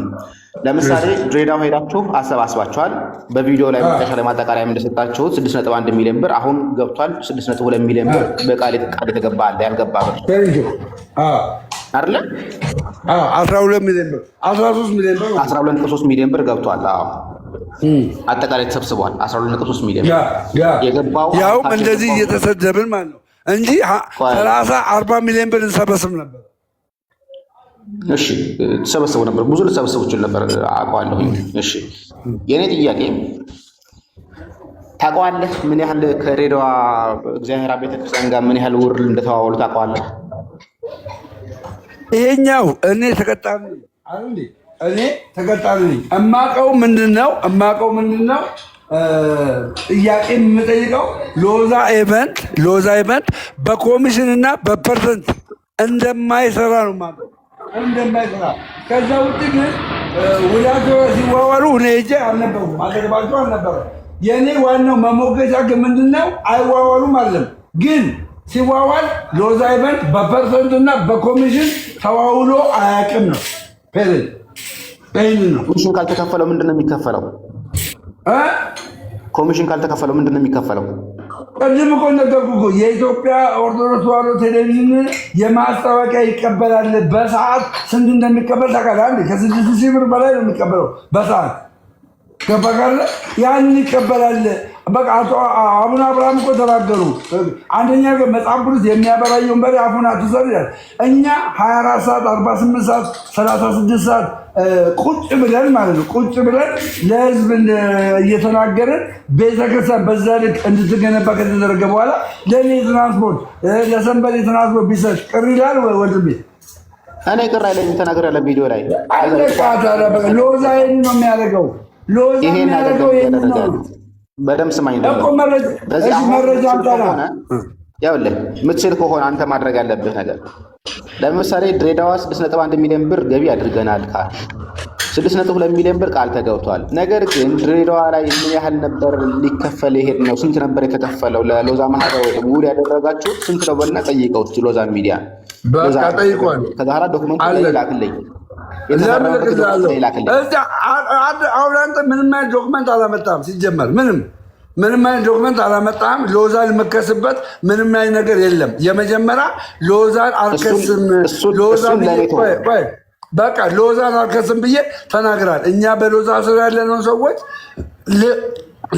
ለምሳሌ ድሬዳዋ ሄዳችሁ አሰባስባችኋል። በቪዲዮ ላይ መጨረሻ ላይ ማጠቃለያ እንደሰጣችሁት 6.1 ሚሊዮን ብር አሁን ገብቷል። 6.2 ሚሊዮን ብር በቃል የተገባ አለ፣ ያልገባ ብር አይደለ? 12 ሚሊዮን ብር 12.3 ሚሊዮን ብር ገብቷል። አጠቃላይ ተሰብስቧል 12.3 ሚሊዮን የገባው ያውም እንደዚህ እየተሰደብን ማለት ነው እንጂ 30-40 ሚሊዮን ብር እንሰበስብ ነበር። እሺ ተሰበሰቡ ነበር፣ ብዙ ልትሰበሰቡ ይችል ነበር አውቀዋለሁ። እሺ የኔ ጥያቄ ታውቀዋለህ? ምን ያህል ከድሬዳዋ እግዚአብሔር ቤተክርስቲያን ጋር ምን ያህል ውር እንደተዋወሉ ታውቀዋለህ? ይሄኛው እኔ ተቀጣሪ ነኝ። እማቀው ምንድነው ጥያቄ የምጠይቀው ሎዛ ኢቨንት በኮሚሽን እና በፐርሰንት እንደማይሰራ ነው ማለት እንደማይሰራ። ከዛ ውጭ ግን ውላቸው ሲዋዋሉ እኔ ሄጄ አልነበሩም፣ አጠገባቸው አልነበረም። የእኔ ዋናው መሞገቻ ግን ምንድነው አይዋዋሉም አለም ግን ሲዋዋል ሎዛ ኢቨንት በፐርሰንት እና በኮሚሽን ተዋውሎ አያውቅም ነው። ኮሚሽን ካልተከፈለው ምንድነው የሚከፈለው? ኮሚሽን ካልተከፈለው ምንድነው የሚከፈለው? ቅድም እኮ ነገርኩህ እኮ የኢትዮጵያ ኦርቶዶክስ ተዋሕዶ ቴሌቪዥን የማስታወቂያ ይቀበላል። በሰዓት ስንት እንደሚቀበል ታውቃለህ? ከ6,000 ብር በላይ ነው የሚቀበለው በሰዓት ገባህ? ያን ይቀበላል። በቃ አቡነ አብርሃም እኮ ተናገሩ። አንደኛ መጽሐፍ ቅዱስ የሚያበራየውን በሬ አፉን አትሰር ይላል። እኛ 24 ሰዓት 48 ሰዓት 36 ሰዓት ቁጭ ብለን ማለት ነው ቁጭ ብለን ለህዝብ እየተናገርን ቤተክርስቲያን በዛ ልክ እንድትገነባ ከተደረገ በኋላ ለእኔ ትራንስፖርት ለሰንበሌ ትራንስፖርት ቢሰጥ ቅር ይላል ወንድሜ? እኔ ቅር አይለኝም። ተናግሬያለሁ ቪዲዮ ላይ ሎዛ ይሄን ነው የሚያደርገው። ሎዛ የሚያደርገው ይሄን ነው። በደምብ ስማኝ። መረጃ አምጣና ያውልህ ምትችል ከሆነ አንተ ማድረግ ያለብህ ነገር ለምሳሌ ድሬዳዋ 6.1 ሚሊዮን ብር ገቢ አድርገናል ቃል 6.2 ሚሊዮን ብር ቃል ተገብቷል። ነገር ግን ድሬዳዋ ላይ ምን ያህል ነበር ሊከፈል ይሄድ ነው? ስንት ነበር የተከፈለው? ለሎዛ ማህበር ውል ያደረጋችሁ ስንት ነው? በልና ጠይቀው ሎዛ ሚዲያ በቃ ጠይቋል። ከዛ ዶክመንት ላይ ላክልኝ። አሁን አንተ ምንም አይነት ዶክመንት አላመጣም። ሲጀመር ምንም አይነት ዶክመንት አላመጣም። ሎዛን የምከስበት ምንም አይነት ነገር የለም። የመጀመሪያ ሎዛን አልከስም፣ በቃ ሎዛን አልከስም ብዬ ተናግራል። እኛ በሎዛ ስር ያለነው ሰዎች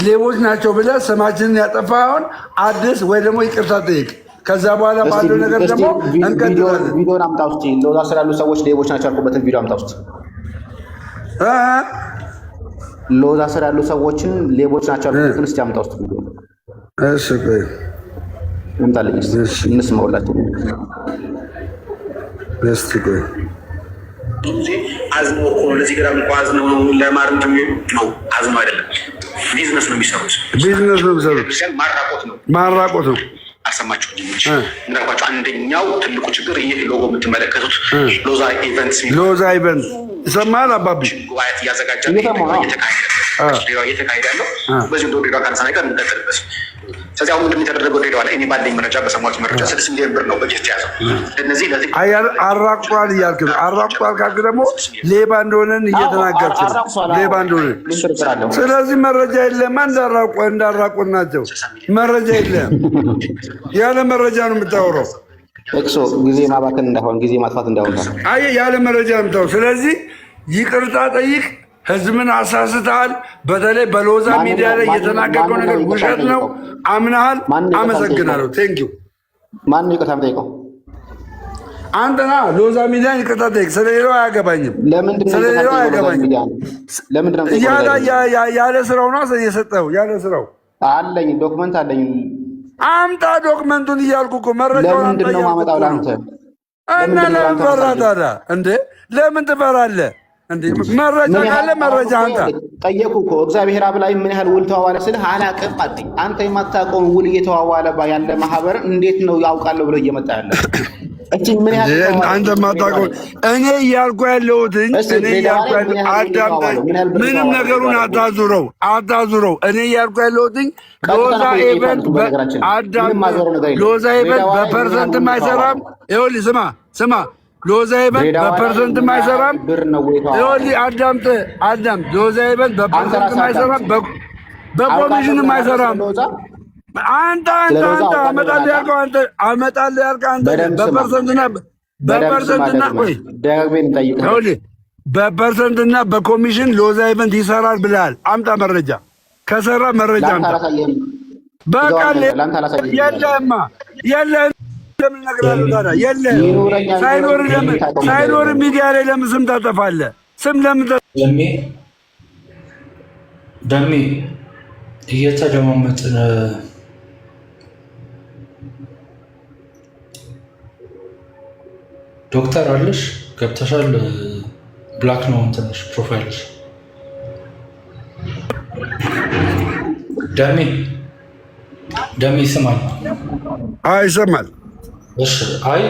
ሌቦች ናቸው ብለህ ስማችንን ያጠፋውን አዲስ ወይ ደግሞ ይቅርታ ጠይቅ። ከዛ በኋላ ባለው ነገር ደግሞ እንቀጥላለን። ቪዲዮን አምጣ ውስጥ ሎዛ ስር ያሉ ሰዎች ሌቦች ናቸው ያልኩበትን ቪዲዮ አምጣ ውስጥ ሎዛ ስር ያሉ ሰዎችን ሌቦች ናቸው ያልኩበትን እስቲ አምጣ ውስጥ ቪዲዮ። እሺ ቆይ እንታለኝ እንስማውላችሁ። እስቲ ቆይ ጊዜ አዝነው እኮ ለዚህ ገራም እኮ አዝነው ነው ለማርም ነው አዝነው አይደለም። ቢዝነስ ነው የሚሰሩት። ማራቆት ነው። አሰማችሁ እንጂ ምናልባት አንደኛው ትልቁ ችግር ይሄ ሎጎ የምትመለከቱት ሎዛ ኢቨንትስ ይሰማል። አባቢ ጉባኤት እያዘጋጃል እየተካሄደ ያለው በዚህ ወደ ዶዳ ካነሳ ነገር እንቀጥልበት። ስለዚህ አሁን ምንድን የተደረገው ዶዳ ላይ እኔ ባለኝ መረጃ በሰማሁት መረጃ 6 ሚሊዮን ብር ነው በጀት የያዘው። እነዚህ ለዚህ አራቋል እያልክ ነው። አራቋል ካልክ ደግሞ ሌባ እንደሆነን እየተናገርክ ነው። ሌባ እንደሆነን ስለዚህ መረጃ የለም። እንዳራቁን ናቸው። መረጃ የለም። ያለ መረጃ ነው የምታወራው። እክሶ ጊዜ ማባከን እንዳይሆን ጊዜ ማጥፋት እንዳይሆን ያለ መረጃ ነው የምታወራው። ስለዚህ ይቅርታ ጠይቅ። ህዝብን አሳስተሃል። በተለይ በሎዛ ሚዲያ ላይ የተናገርከው ነገር ውሸት ነው። አምናሃል። አመሰግናለሁ። ቴንኪው። ማን ነው ይቅርታ የምጠይቀው? አንተና ሎዛ ሚዲያ ይቅርታ ጠይቅ። ስለሌላው አያገባኝም። ስለሌላው አያገባኝም። ያለ ስራው ነው የሰጠው። ያለ ስራው አለኝ፣ ዶክመንት አለኝ። አምጣ ዶክመንቱን እያልኩ እኮ መረጃውን ለምንድን ነው የማመጣው ለአንተ? እና ለምን ፈራህ ታዲያ? እንዴ ለምን ትፈራለህ? መረጃ ካለ መረጃ አንተ ጠየቁ እኮ እግዚአብሔር አብ ላይ ምን ያህል ውል ተዋዋለ ስልህ አላቅም አለኝ። አንተ የማታውቀውን ውል እየተዋዋለ ያለ ማህበር እንዴት ነው ያውቃለሁ ብሎ እየመጣ ያለ? አንተ ማታውቀው እኔ እያልኩ ያለሁትኝ አዳምጠኝ። ምንም ነገሩን አታዙረው። እኔ እያልኩ ያለሁትኝ ሎዛ ኢቨንት በፐርሰንትም አይሰራም። ይኸውልህ ስማ ሎዛ ኢቨንት በፐርሰንትም አይሰራም። ይኸውልህ አዳምጥ። ሎዛ ኢቨንት በፐርሰንትም አይሰራም፣ በኮሚሽንም አይሰራም። አንተ አመጣልህ ያልከው አንተ በፐርሰንትና በኮሚሽን ሎዛ ኢቨንት ይሰራል ብለሃል። አምጣ መረጃ። ከሰራ መረጃ አምጣ። በቃ የለህም። ለምን እነግርሃለሁ ታዲያ? የለህም። ሳይኖር ሚዲያ ላይ ለምን ስም ታጠፋለህ? ስም ለምን ደሜ እየተደማመጥን ዶክተር አለሽ ገብተሻል። ብላክ ነው ትንሽ ፕሮፋይልሽ። ደሜ ይሰማል? ይሰማል። እሺ አይ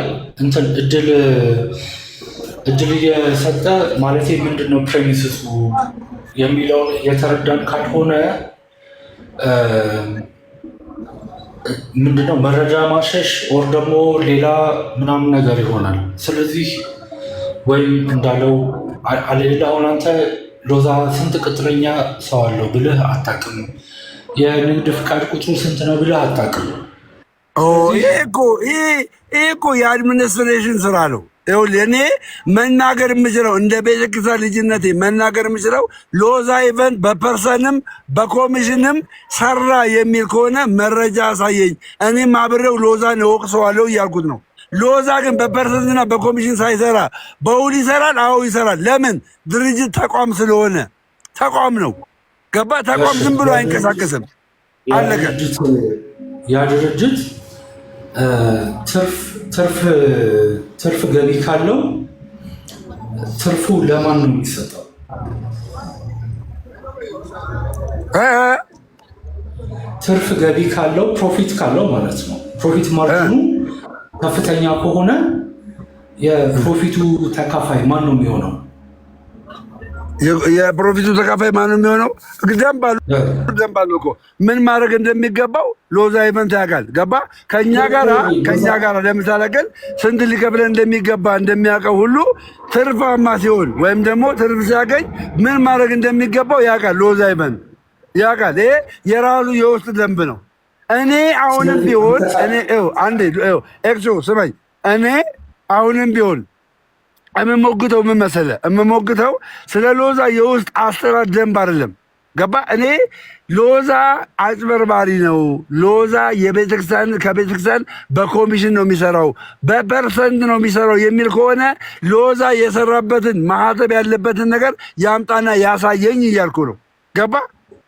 እንትን እድል እየሰጠ ማለቴ ምንድን ነው ፕሬሚስሱ የሚለውን እየተረዳን ካልሆነ ምንድነው መረጃ ማሸሽ ወር ደግሞ ሌላ ምናምን ነገር ይሆናል። ስለዚህ ወይም እንዳለው አሁን አንተ ሎዛ ስንት ቅጥረኛ ሰው አለው ብልህ አታውቅም። የንግድ ፍቃድ ቁጥሩ ስንት ነው ብልህ አታውቅም። ይሄ እኮ የአድሚኒስትሬሽን ስራ ነው። ይኸውልህ እኔ መናገር የምችለው እንደ ቤተክርስቲያን ልጅነቴ መናገር የምችለው ሎዛ ኢቨንት በፐርሰንም በኮሚሽንም ሰራ የሚል ከሆነ መረጃ አሳየኝ። እኔም አብሬው ሎዛን እወቅሰዋለሁ እያልኩት ነው። ሎዛ ግን በፐርሰንትና በኮሚሽን ሳይሰራ በውል ይሰራል። አዎ ይሰራል። ለምን? ድርጅት ተቋም ስለሆነ ተቋም ነው። ገባ? ተቋም ዝም ብሎ አይንቀሳቀስም። አለቀ። ያ ድርጅት ትርፍ ገቢ ካለው ትርፉ ለማን ነው የሚሰጠው? ትርፍ ገቢ ካለው ፕሮፊት ካለው ማለት ነው። ፕሮፊት ማርጂኑ ከፍተኛ ከሆነ የፕሮፊቱ ተካፋይ ማን ነው የሚሆነው? የፕሮፊቱ ተካፋይ ማነው የሚሆነው? ደንብ አለው እኮ ምን ማድረግ እንደሚገባው ሎዛ ኢቨንት ያውቃል። ገባ? ከኛ ጋር ለምሳሌ ግን ስንት ሊከፍለን እንደሚገባ እንደሚያውቀው ሁሉ ትርፋማ ሲሆን ወይም ደግሞ ትርፍ ሲያገኝ ምን ማድረግ እንደሚገባው ያውቃል። ሎዛ ኢቨንት ያውቃል። ይሄ የራሱ የውስጥ ደንብ ነው። እኔ አሁንም ቢሆን ኤክሶ ስማኝ፣ እኔ አሁንም ቢሆን የምሞግተው ምን መሰለህ? የምሞግተው ስለ ሎዛ የውስጥ አሰራር ደንብ አይደለም። ገባ? እኔ ሎዛ አጭበርባሪ ነው፣ ሎዛ ከቤተክርስቲያን በኮሚሽን ነው የሚሰራው፣ በፐርሰንት ነው የሚሰራው የሚል ከሆነ ሎዛ የሰራበትን ማህተብ ያለበትን ነገር ያምጣና ያሳየኝ እያልኩ ነው። ገባ?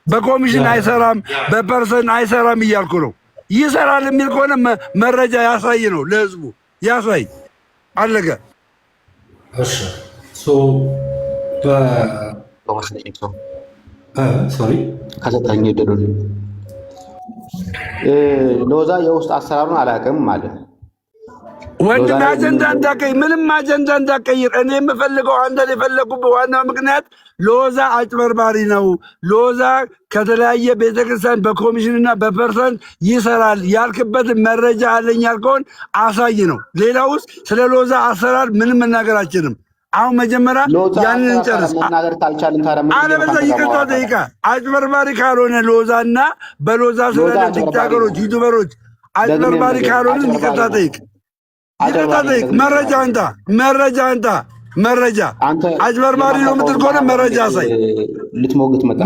በኮሚሽን አይሰራም፣ በፐርሰንት አይሰራም እያልኩ ነው። ይሰራል የሚል ከሆነ መረጃ ያሳይ ነው፣ ለህዝቡ ያሳይ። አለቀ። እሺ ሎዛ የውስጥ አሰራሩን አላውቅም ማለት ወንድም አጀንዳ እንዳቀይር፣ ምንም አጀንዳ እንዳቀይር። እኔ የምፈልገው አንተን የፈለጉበት ዋናው ምክንያት ሎዛ አጭበርባሪ ነው፣ ሎዛ ከተለያየ ቤተክርስቲያን በኮሚሽንና በፐርሰንት ይሰራል ያልክበትን መረጃ አለኝ ያልከውን አሳይ ነው። ሌላ ውስጥ ስለ ሎዛ አሰራር ምንም መናገር አችልም። አሁን መጀመሪያ ያንን እንጨርስ። አለበዛ ይቅርታ ጠይቃ። አጭበርባሪ ካልሆነ ሎዛና በሎዛ ስለ ዲክታተሮች ዩቱበሮች አጭበርባሪ ካልሆነ ይቅርታ ጠይቅ። መረጃ አጭበርባሪ ነው የምትል ከሆነ መረጃ አሳይ።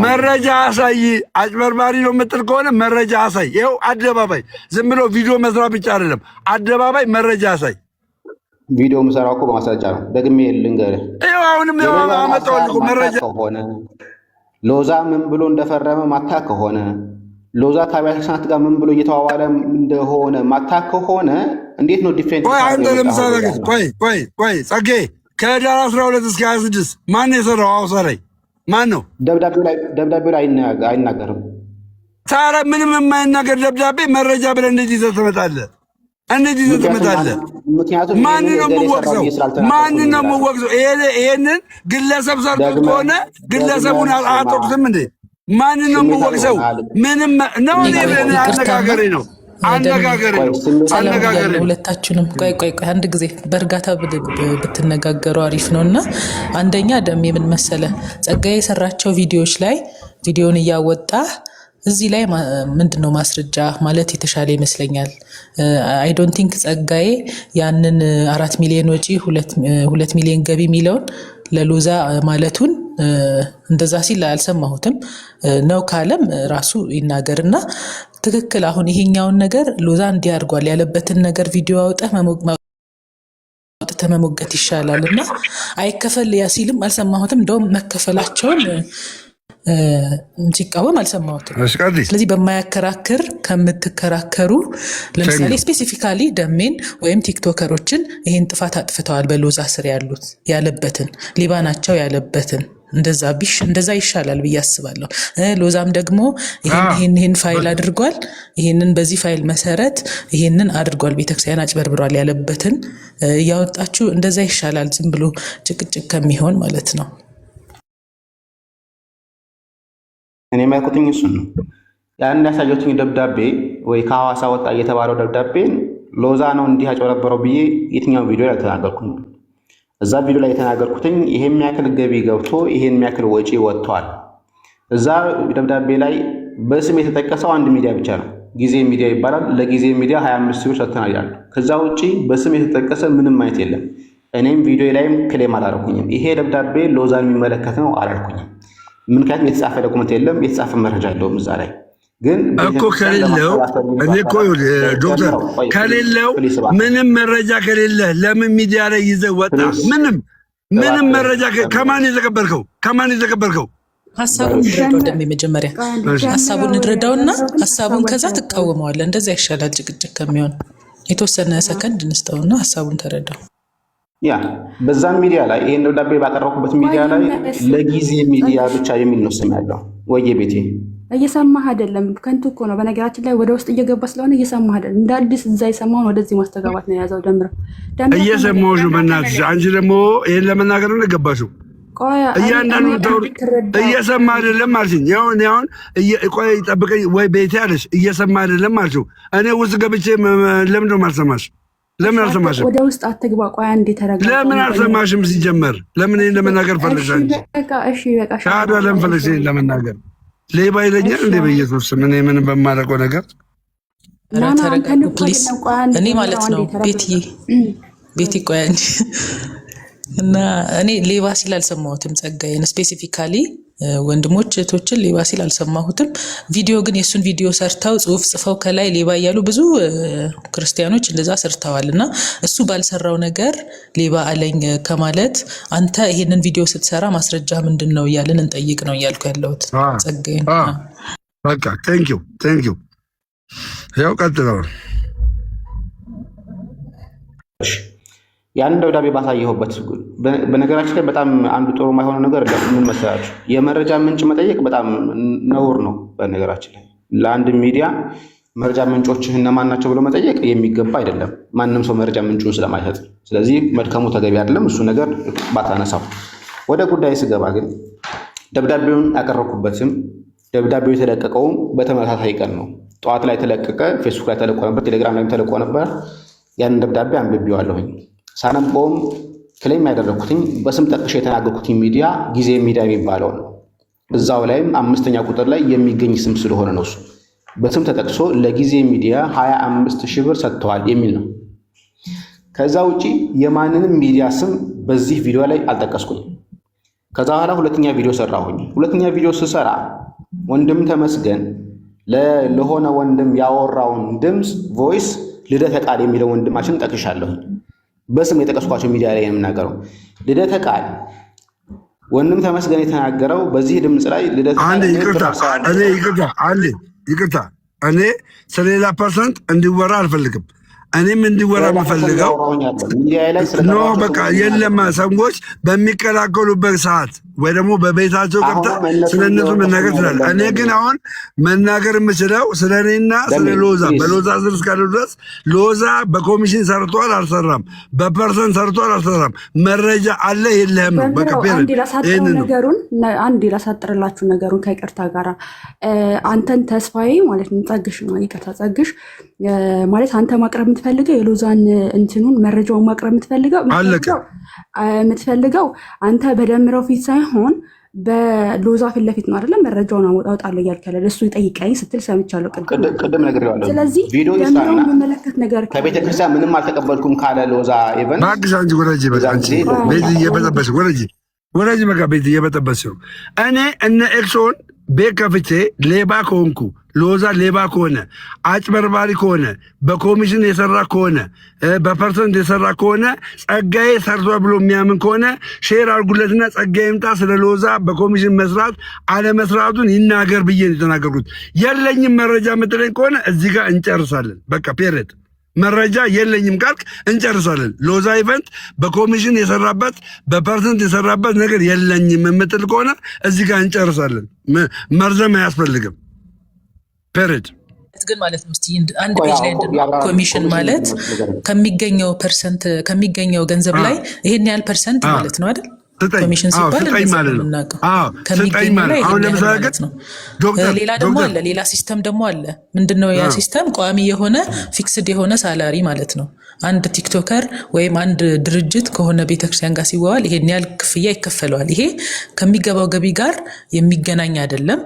መረጃ አሳይ። አጭበርባሪ ነው የምትል ከሆነ መረጃ አሳይ። ይኸው አደባባይ፣ ዝም ብሎ ቪዲዮ መስራት ብቻ አይደለም፣ አደባባይ መረጃ አሳይ። ቪዲዮ የምሰራው እኮ በማስረጃ ነው። ደግሜ ልንገርህ፣ ይኸው አሁንም አመጣሁልህ እኮ መረጃ ከሆነ ሎዛ ምን ብሎ እንደፈረመ ማታ ከሆነ ሎዛ ከአብያተ ክርስቲያናት ጋር ምን ብሎ እየተዋዋለ እንደሆነ ማታ ከሆነ እንዴት ነው ዲፌንስ? አንተ ለምሳሌ ቆይ ጸጌ ከህዳር 12 እስከ 26 ማን የሰራው ሐዋሳ ላይ ማን ነው? ደብዳቤው ላይ አይናገርም። ታዲያ ምንም የማይናገር ደብዳቤ መረጃ ብለህ እንዴት ይዘህ ትመጣለህ? ማን ነው የምወቅሰው? ይሄንን ግለሰብ ሰርቶ ከሆነ ግለሰቡን አልጠቁትም እንዴ? ማን ነው የምወቅሰው? ምንም ነው። አነጋገሬ ነው። ሁለታችሁንም ቆይ አንድ ጊዜ በእርጋታ ብትነጋገሩ አሪፍ ነው። እና አንደኛ ደሜ ምን መሰለ፣ ጸጋዬ የሰራቸው ቪዲዮዎች ላይ ቪዲዮን እያወጣ እዚህ ላይ ምንድነው ማስረጃ ማለት የተሻለ ይመስለኛል። አይ ዶንት ቲንክ ጸጋዬ ያንን 4 ሚሊዮን ወጪ 2 ሚሊዮን ገቢ የሚለውን ለሎዛ ማለቱን እንደዛ ሲል አልሰማሁትም። ነው ካለም ራሱ ይናገርና ትክክል። አሁን ይሄኛውን ነገር ሎዛ እንዲያርጓል ያለበትን ነገር ቪዲዮ አውጥተህ መሞገት ይሻላል። እና አይከፈል ያ ሲልም አልሰማሁትም። እንደውም መከፈላቸውን ሲቃወም አልሰማሁትም። ስለዚህ በማያከራክር ከምትከራከሩ ለምሳሌ ስፔሲፊካሊ ደሜን ወይም ቲክቶከሮችን ይሄን ጥፋት አጥፍተዋል በሎዛ ስር ያሉት ያለበትን ሊባናቸው ያለበትን እንደዛ ይሻላል ብዬ አስባለሁ። ሎዛም ደግሞ ይሄን ፋይል አድርጓል፣ ይሄንን በዚህ ፋይል መሰረት ይሄንን አድርጓል፣ ቤተክርስቲያን አጭበርብሯል ያለበትን እያወጣችሁ እንደዛ ይሻላል፣ ዝም ብሎ ጭቅጭቅ ከሚሆን ማለት ነው። እኔ ማይኩትኝ እሱን ነው። ያን ያሳየሁትኝ ደብዳቤ ወይ ከሐዋሳ ወጣ እየተባለው ደብዳቤ ሎዛ ነው እንዲህ አጭበረበረው ብዬ የትኛው ቪዲዮ ላይ ተናገርኩኝ? እዛ ቪዲዮ ላይ የተናገርኩትኝ ይሄን የሚያክል ገቢ ገብቶ ይሄን የሚያክል ወጪ ወጥቷል። እዛ ደብዳቤ ላይ በስም የተጠቀሰው አንድ ሚዲያ ብቻ ነው፣ ጊዜ ሚዲያ ይባላል። ለጊዜ ሚዲያ 25 ሺህ ሰጥተናል ይላል። ከዛ ውጪ በስም የተጠቀሰ ምንም አይነት የለም። እኔም ቪዲዮ ላይም ክሌም አላደረኩኝም። ይሄ ደብዳቤ ሎዛን የሚመለከት ነው አላልኩኝም። ምክንያቱም የተጻፈ ዶኩመንት የለም፣ የተጻፈ መረጃ የለውም። እዛ ላይ ግን እኮ ከሌለው እኔ እኮ ዶክተር ከሌለው ምንም መረጃ ከሌለ ለምን ሚዲያ ላይ ይዘህ ወጣ? ምንም መረጃ ከማን የተቀበልከው? ሀሳቡን እንረዳው። ደሜ መጀመሪያ ሀሳቡን እንረዳውና ሀሳቡን ከዛ ትቃወመዋለህ። እንደዛ ይሻላል ጭቅጭቅ ከሚሆን። የተወሰነ ሰከንድ እንስጠውና ሀሳቡን ተረዳው። ያ በዛን ሚዲያ ላይ ይሄን ደብዳቤ ባቀረብኩበት ሚዲያ ላይ ለጊዜ ሚዲያ ብቻ የሚል ነው ስም ያለው። ወየ ቤቴ እየሰማህ አይደለም፣ ከንቱ እኮ ነው። በነገራችን ላይ ወደ ውስጥ እየገባ ስለሆነ እየሰማህ አይደለም። እንደ አዲስ እዛ የሰማውን ወደዚህ ማስተጋባት ነው የያዘው። ደምረ እየሰማሁሽ ነው። በእናትሽ አንቺ ደግሞ ይሄን ለመናገር ነው ገባሽው። እያንዳንዱ እየሰማ አይደለም አልሽኝ። ይሁን ቆይ ጠብቀኝ ወይ ቤቴ አለሽ እየሰማ አይደለም አልሽው። እኔ ውስጥ ገብቼ ለምን ነው የማልሰማሽ? ለምን አልሰማሽም? ወደ ውስጥ አትግባ። ቆይ አንዴ ተረጋጋ። ለምን አልሰማሽም? ሲጀመር ለምን እኔን ለመናገር ፈለግሽ አንቺ? እሺ በቃ ሻዳ ለምን ፈለግሽ እኔን ለመናገር? ሌባ ይለኛል እንዴ በኢየሱስ ስም? እኔ ምን በማላውቀው ነገር ተረጋጉ ፕሊስ። እኔ ማለት ነው ቤቲ ቆይ አንቺ እና እኔ ሌባ ሲል አልሰማሁትም ጸጋዬን ስፔሲፊካሊ ወንድሞች እህቶችን ሌባ ሲል አልሰማሁትም። ቪዲዮ ግን የሱን ቪዲዮ ሰርተው ጽሁፍ ጽፈው ከላይ ሌባ እያሉ ብዙ ክርስቲያኖች እንደዛ ሰርተዋል። እና እሱ ባልሰራው ነገር ሌባ አለኝ ከማለት አንተ ይሄንን ቪዲዮ ስትሰራ ማስረጃ ምንድን ነው እያልን እንጠይቅ ነው እያልኩ ያለሁት ጸጋዬን። በቃ ቴንኪው ያው ቀጥለው ያንን ደብዳቤ ባሳየሁበት በነገራችን ላይ በጣም አንዱ ጥሩ የማይሆነው ነገር ምን መሰላችሁ? የመረጃ ምንጭ መጠየቅ በጣም ነውር ነው። በነገራችን ላይ ለአንድ ሚዲያ መረጃ ምንጮችህ እነማን ናቸው ብሎ መጠየቅ የሚገባ አይደለም፣ ማንም ሰው መረጃ ምንጩን ስለማይሰጥ። ስለዚህ መድከሙ ተገቢ አይደለም። እሱ ነገር ባታነሳው። ወደ ጉዳይ ስገባ ግን ደብዳቤውን ያቀረብኩበትም ደብዳቤው የተለቀቀውም በተመሳሳይ ቀን ነው። ጠዋት ላይ ተለቀቀ፣ ፌስቡክ ላይ ተለቆ ነበር፣ ቴሌግራም ላይ ተለቆ ነበር። ያንን ደብዳቤ አንብቤዋለሁኝ። ሳነበውም ክሌም ያደረኩትኝ በስም ጠቅሼ የተናገርኩትኝ ሚዲያ ጊዜ ሚዲያ የሚባለው ነው። እዛው ላይም 5ኛ ቁጥር ላይ የሚገኝ ስም ስለሆነ ነው። እሱ በስም ተጠቅሶ ለጊዜ ሚዲያ 25,000 ብር ሰጥተዋል የሚል ነው። ከዛ ውጪ የማንንም ሚዲያ ስም በዚህ ቪዲዮ ላይ አልጠቀስኩኝ። ከዛ በኋላ ሁለተኛ ቪዲዮ ሰራሁኝ። ሁለተኛ ቪዲዮ ስሰራ ወንድም ተመስገን ለሆነ ወንድም ያወራውን ድምፅ ቮይስ ልደተ ቃል የሚለው ወንድማችን ጠቅሻለሁ። በስም የጠቀስኳቸው ሚዲያ ላይ የምናገረው ልደተ ቃል ወንድም ተመስገን የተናገረው በዚህ ድምፅ ላይ ልደተ ቃል ይቅርታ፣ እኔ ስለሌላ ፐርሰንት እንዲወራ አልፈልግም። እኔም እንዲወራ የምፈልገው ኖ በቃ የለም ሰዎች በሚቀላቀሉበት ሰዓት ወይ ደግሞ በቤታቸው ገብታ ስለ እነሱ መናገር ትላል። እኔ ግን አሁን መናገር የምችለው ስለ እኔና ስለ ሎዛ በሎዛ ስር እስካለ ድረስ ሎዛ በኮሚሽን ሰርቷል አልሰራም፣ በፐርሰንት ሰርቷል አልሰራም፣ መረጃ አለ የለህም ነው በቃ አንድ ላሳጥርላችሁ ነገሩን ከይቅርታ ጋር አንተን ተስፋዬ ማለት ነው ጸግሽ ነው ይቅርታ ጸግሽ ማለት አንተ ማቅረብ የምትፈልገው የሎዛን እንትኑን መረጃውን ማቅረብ የምትፈልገው አንተ በደምረው ፊት ሳይሆን በሎዛ ፊት ለፊት ነው አይደለም? መረጃውን አወጣለሁ እያልክ ያለ እሱ ይጠይቀኝ ስትል ሰምቻለሁ ቅድም ነግሬዋለሁ። ስለዚህ ደምረው የሚመለከት ነገር ከቤተክርስቲያን ምንም አልተቀበልኩም ካለ ሎዛ ኢቨንት ባክሽ አንቺ ወረጂ በቃ ቤት እየበጠበሽ ወረጂ በቃ ቤት እየበጠበሽ ነው። እኔ እነ ኤክሶን ቤት ከፍቼ ሌባ ከሆንኩ ሎዛ ሌባ ከሆነ አጭበርባሪ ከሆነ በኮሚሽን የሰራ ከሆነ በፐርሰንት የሰራ ከሆነ ጸጋዬ ሰርቷ ብሎ የሚያምን ከሆነ ሼር አድርጉለትና ጸጋዬ ይምጣ ስለ ሎዛ በኮሚሽን መስራት አለመስራቱን ይናገር ብዬ የተናገርኩት። የለኝም መረጃ ምትለኝ ከሆነ እዚህ ጋር እንጨርሳለን። በቃ ፔሬድ መረጃ የለኝም ካልክ እንጨርሳለን። ሎዛ ኢቨንት በኮሚሽን የሰራበት በፐርሰንት የሰራበት ነገር የለኝም የምትል ከሆነ እዚህ ጋር እንጨርሳለን። መርዘም አያስፈልግም። ፔሬድ ግን ማለት ነው። እስቲ አንድ ፔጅ ላይ ኮሚሽን ማለት ከሚገኘው ፐርሰንት ከሚገኘው ገንዘብ ላይ ይሄን ያህል ፐርሰንት ማለት ነው አይደል? ኮሚሽን ሲባል ሌላ ደግሞ አለ። ሌላ ሲስተም ደግሞ አለ። ምንድነው ያ ሲስተም? ቋሚ የሆነ ፊክስድ የሆነ ሳላሪ ማለት ነው። አንድ ቲክቶከር ወይም አንድ ድርጅት ከሆነ ቤተክርስቲያን ጋር ሲዋዋል ይሄን ያህል ክፍያ ይከፈለዋል። ይሄ ከሚገባው ገቢ ጋር የሚገናኝ አይደለም፣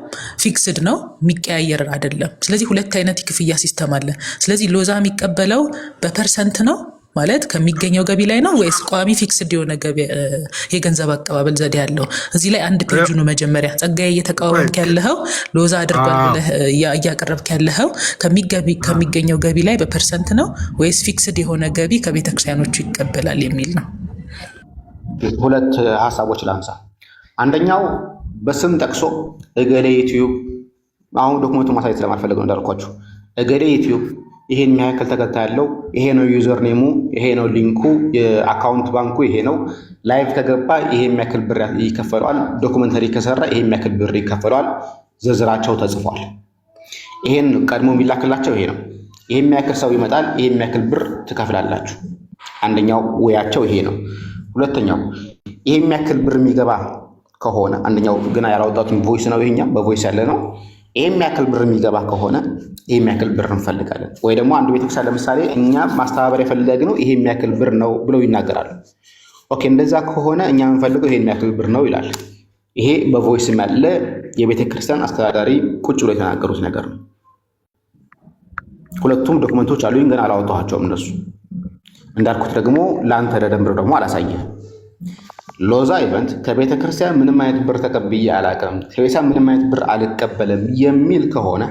ፊክስድ ነው፣ የሚቀያየር አይደለም። ስለዚህ ሁለት አይነት የክፍያ ሲስተም አለ። ስለዚህ ሎዛ የሚቀበለው በፐርሰንት ነው ማለት ከሚገኘው ገቢ ላይ ነው ወይስ ቋሚ ፊክስድ የሆነ ገቢ የገንዘብ አቀባበል ዘዴ ያለው? እዚህ ላይ አንድ ፔጁ ነው መጀመሪያ ጸጋዬ እየተቃወምክ ያለኸው ሎዛ አድርጓል ብለህ እያቀረብክ ያለኸው ከሚገኘው ገቢ ላይ በፐርሰንት ነው ወይስ ፊክስድ የሆነ ገቢ ከቤተክርስቲያኖቹ ይቀበላል የሚል ነው። ሁለት ሀሳቦች ላንሳ። አንደኛው በስም ጠቅሶ እገሌ ዩቲዩብ፣ አሁን ዶክመንቱን ማሳየት ስለማልፈለግ ነው እንዳልኳችሁ፣ እገሌ ዩቲዩብ ይሄን የሚያክል ተከታይ ያለው ይሄ ነው ዩዘር ኔሙ፣ ይሄ ነው ሊንኩ፣ የአካውንት ባንኩ ይሄ ነው፣ ላይቭ ከገባ ይሄ የሚያክል ብር ይከፈለዋል፣ ዶክመንተሪ ከሰራ ይሄ የሚያክል ብር ይከፈለዋል፣ ዝርዝራቸው ተጽፏል። ይሄን ቀድሞ የሚላክላቸው ይሄ ነው። ይሄ የሚያክል ሰው ይመጣል፣ ይሄ የሚያክል ብር ትከፍላላችሁ። አንደኛው ወያቸው ይሄ ነው። ሁለተኛው ይሄ የሚያክል ብር የሚገባ ከሆነ አንደኛው ገና ያላወጣሁት ቮይስ ነው ይሄኛ በቮይስ ያለ ነው። ይሄም ያክል ብር የሚገባ ከሆነ ይሄም ያክል ብር እንፈልጋለን ወይ ደግሞ አንዱ ቤተክርስቲያን ለምሳሌ እኛ ማስተባበሪያ የፈለግነው ይሄም ያክል ብር ነው ብለው ይናገራሉ። ኦኬ እንደዛ ከሆነ እኛ የምንፈልገው ይሄን ያክል ብር ነው ይላል። ይሄ በቮይስ ያለ የቤተክርስቲያን አስተዳዳሪ ቁጭ ብሎ የተናገሩት ነገር ነው። ሁለቱም ዶክመንቶች አሉኝ ግን አላወጣኋቸውም። እነሱ እንዳልኩት ደግሞ ለአንተ ለደምረው ደግሞ አላሳየህም። ሎዛ ኢቨንት ከቤተ ክርስቲያን ምንም አይነት ብር ተቀብዬ አላውቅም፣ ከቤተክርስቲያን ምንም አይነት ብር አልቀበልም የሚል ከሆነ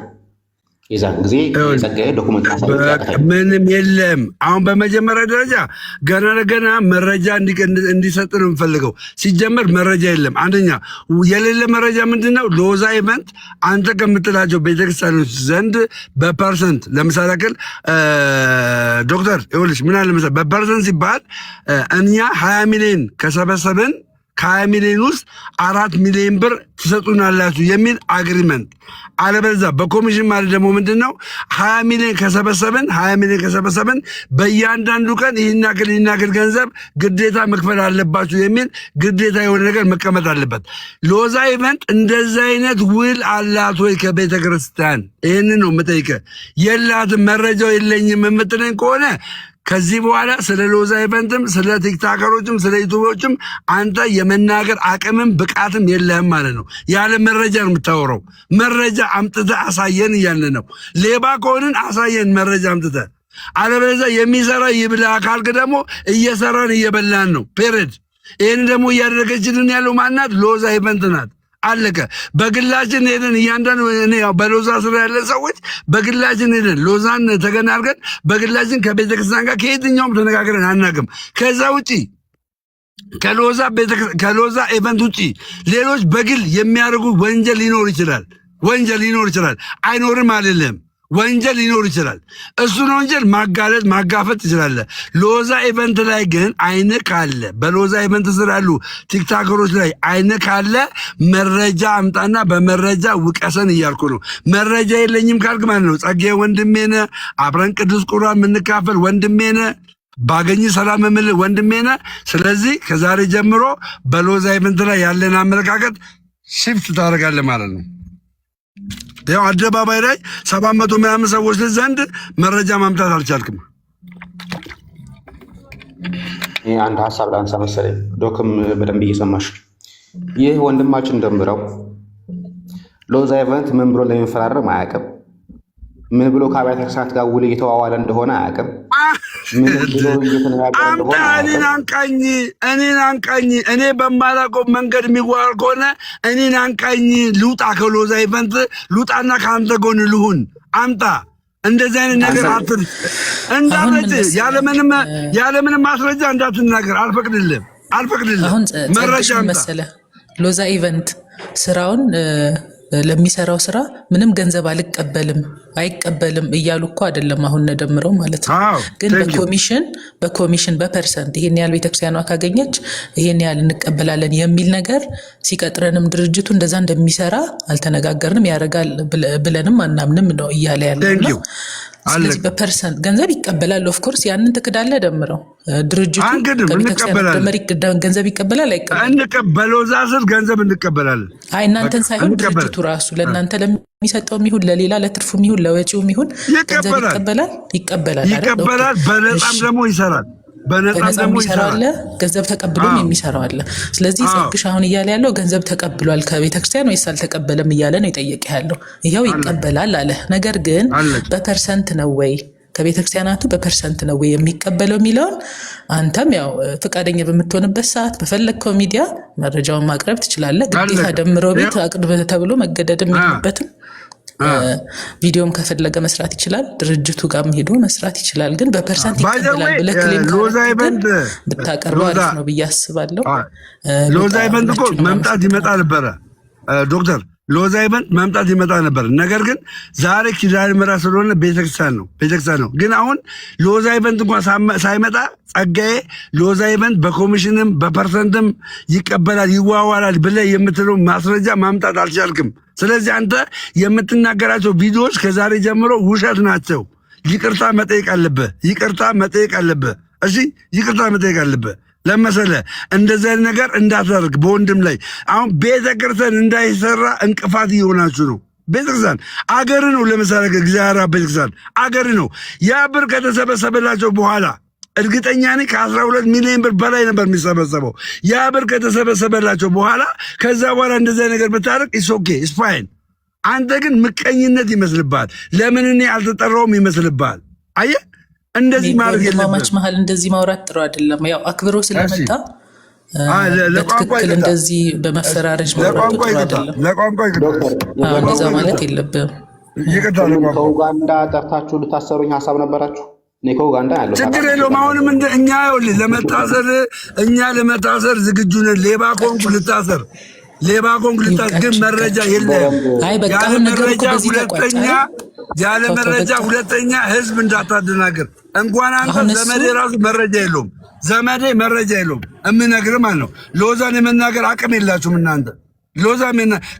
የዛን ጊዜ ጸጋዬ ዶክመንት ምንም የለም። አሁን በመጀመሪያ ደረጃ ገና ለገና መረጃ እንዲሰጥ ነው የምፈልገው። ሲጀመር መረጃ የለም። አንደኛ የሌለ መረጃ ምንድን ነው? ሎዛ ኢቨንት አንተ ከምትላቸው ቤተክርስቲያኖች ዘንድ በፐርሰንት ለምሳሌ ያክል ዶክተር ይኸውልሽ ምን አለ መሰለህ በፐርሰንት ሲባል እኛ 20 ሚሊዮን ከሰበሰብን ከ20 ሚሊዮን ውስጥ 4 ሚሊዮን ብር ትሰጡናላችሁ የሚል አግሪመንት አለበለዚያ በኮሚሽን ማለት ደግሞ ምንድነው 20 ሚሊዮን ከሰበሰብን በእያንዳንዱ ቀን ይህን ያክል ገንዘብ ግዴታ መክፈል አለባችሁ የሚል ግዴታ የሆነ ነገር መቀመጥ አለበት። ሎዛ ኢቨንት እንደዚህ አይነት ውል አላት ወይ ከቤተ ክርስቲያን? ይህንን ነው የምጠይቀህ። የላትም፣ መረጃው የለኝም የምትለኝ ከሆነ ከዚህ በኋላ ስለ ሎዛ ኢቨንትም ስለ ቲክታከሮችም ስለ ዩቲዩቦችም አንተ የመናገር አቅምም ብቃትም የለህም ማለት ነው። ያለ መረጃ ነው የምታወራው። መረጃ አምጥተህ አሳየን እያልን ነው። ሌባ ከሆንን አሳየን መረጃ አምጥተህ። አለበለዚያ የሚሰራ ይብላ ካልክ ደግሞ እየሰራን እየበላን ነው። ፔሬድ። ይህን ደግሞ እያደረገችልን ያለው ማናት? ሎዛ ኢቨንት ናት። አለቀ። በግላችን ሄደን እያንዳንዱ በሎዛ ስራ ያለን ሰዎች በግላችን ሄደን ሎዛን ተገና አድርገን በግላችን ከቤተክርስቲያን ጋር ከየትኛውም ተነጋግረን አናውቅም። ከዛ ውጪ ከሎዛ ኢቨንት ውጪ ሌሎች በግል የሚያደርጉ ወንጀል ሊኖር ይችላል። አይኖርም አይደለም፣ ወንጀል ሊኖር ይችላል። እሱን ወንጀል ማጋለጥ ማጋፈጥ ትችላለህ። ሎዛ ኢቨንት ላይ ግን አይነ ካለ በሎዛ ኢቨንት ስር ያሉ ቲክታከሮች ላይ አይነ ካለ መረጃ አምጣና በመረጃ ውቀሰን እያልኩ ነው። መረጃ የለኝም ካልክ ማለት ነው ጸጋዬ ወንድሜ ነህ፣ አብረን ቅዱስ ቁርባን የምንካፈል ወንድሜ ነህ፣ ባገኝ ሰላም የምልህ ወንድሜ ነህ። ስለዚህ ከዛሬ ጀምሮ በሎዛ ኢቨንት ላይ ያለን አመለካከት ሽፍት ታደርጋለህ ማለት ነው። ያው አደባባይ ላይ 700 ምናምን ሰዎች ዘንድ መረጃ ማምጣት አልቻልክም። አንድ ሀሳብ ላንሳ መሰለኝ ዶክም በደንብ እየሰማሽ። ይህ ወንድማችን ደምረው ሎዛ ኢቨንት ምን ብሎ እንደሚፈራረም አያውቅም። ምን ብሎ ከአብያተ ክርስቲያናት ጋር ውል እየተዋዋለ እንደሆነ አያውቅም። እኔን አንቃኝ እኔ በማላውቀው መንገድ የሚዋል ከሆነ እኔን አንቃኝ። ልውጣ ከሎዛ ኢቨንት ልውጣና ከአንተ ጎን ልሁን። አምጣ እንደዚህ አይነት ነገር አትል እንዳለች ያለምንም ማስረጃ እንዳትናገር አልፈቅድልም። አሁን መረጃ መሰለ ሎዛ ኢቨንት ስራውን ለሚሰራው ስራ ምንም ገንዘብ አይቀበልም እያሉ እኮ አይደለም አሁን ደምረው ማለት ነው። ግን በኮሚሽን በፐርሰንት ይሄን ያህል ቤተክርስቲያኗ ካገኘች ይሄን ያህል እንቀበላለን የሚል ነገር ሲቀጥረንም ድርጅቱ እንደዛ እንደሚሰራ አልተነጋገርንም፣ ያደርጋል ብለንም አናምንም ነው እያለ ያለው። ስለዚህ በፐርሰንት ገንዘብ ይቀበላል። ኦፍኮርስ ያንን ትክዳለህ ደምረው ድርጅቱ ገንዘብ ይቀበላል አይቀበልም? በሎዛ ስር ገንዘብ እንቀበላለን። አይ እናንተን ሳይሆን ድርጅቱ ራሱ ለእናንተ ለሚሰጠውም ይሁን ለሌላ ለትርፉም ይሁን ለወጪውም ይሁን ገንዘብ ይቀበላል። በነፃም ደግሞ ይሰራል። በነፃ የሚሰራው አለ፣ ገንዘብ ተቀብሎም የሚሰራው አለ። ስለዚህ ጸግሽ አሁን እያለ ያለው ገንዘብ ተቀብሏል ከቤተክርስቲያን ወይስ አልተቀበለም እያለ ነው የጠየቀ ያለው። ይኸው ይቀበላል አለ። ነገር ግን በፐርሰንት ነው ወይ ከቤተክርስቲያናቱ በፐርሰንት ነው ወይ የሚቀበለው የሚለውን አንተም ያው ፈቃደኛ በምትሆንበት ሰዓት በፈለግከው ሚዲያ መረጃውን ማቅረብ ትችላለህ። ግዴታ ደምረው ቤት አቅርብ ተብሎ መገደድም የለበትም። ቪዲዮም ከፈለገ መስራት ይችላል። ድርጅቱ ጋር ሄዶ መስራት ይችላል። ግን በፐርሰንት ይቀበላል ብለህ ክሌም ብታቀርበው አሪፍ ነው ብዬ አስባለሁ። ሎዛ ኢቨንት እኮ መምጣት ይመጣ ነበረ ዶክተር ሎዛ ኢቨንት መምጣት ይመጣ ነበር። ነገር ግን ዛሬ ኪዳነ ምሕረት ስለሆነ ቤተክርስቲያን ነው። ግን አሁን ሎዛ ኢቨንት እንኳን ሳይመጣ ጸጋዬ ሎዛ ኢቨንት በኮሚሽንም በፐርሰንትም ይቀበላል ይዋዋላል ብለህ የምትለው ማስረጃ ማምጣት አልቻልክም። ስለዚህ አንተ የምትናገራቸው ቪዲዮዎች ከዛሬ ጀምሮ ውሸት ናቸው። ይቅርታ መጠየቅ አለብህ። እሺ ይቅርታ መጠየቅ አለብህ። ለመሰለ እንደዚህ ነገር እንዳታደርግ በወንድም ላይ። አሁን ቤተክርስቲያን እንዳይሰራ እንቅፋት እየሆናችሁ ነው። ቤተክርስቲያን አገር ነው። ለምሳሌ እግዚአብሔር ቤተክርስቲያን አገር ነው። ያ ብር ከተሰበሰበላቸው በኋላ እርግጠኛ ነኝ ከ12 ሚሊዮን ብር በላይ ነበር የሚሰበሰበው። ያ ብር ከተሰበሰበላቸው በኋላ ከዛ በኋላ እንደዚህ ነገር ብታደርግ ኢትስ ኦኬ ኢትስ ፋይን። አንተ ግን ምቀኝነት ይመስልብሃል። ለምን እኔ አልተጠራውም ይመስልብሃል። አየህ እንደዚህ ማድረግ የለማማች መሀል እንደዚህ ማውራት ጥሩ አይደለም። ያው አክብሮ ስለመጣ በትክክል እንደዚህ በመፈራረጅ ማውራት ጥሩ አይደለም። ለቋንቋ እንደዛ ማለት የለብህም። ከኡጋንዳ ጠርታችሁ ልታሰሩኝ ሀሳብ ነበራችሁ? እኔ ከኡጋንዳ ያለው ችግር የለውም። አሁንም እኛ ለመታሰር ዝግጁ ነን። ሌባ ኮንኩ ልታሰር ግን መረጃ የለም። ያለ መረጃ ሁለተኛ ህዝብ እንዳታደናግር። እንኳን አንተ ዘመዴ ራሱ መረጃ የለውም። ዘመዴ መረጃ የለውም። እምነግር ማለት ነው። ሎዛን የመናገር አቅም የላችሁም እናንተ። ሎዛ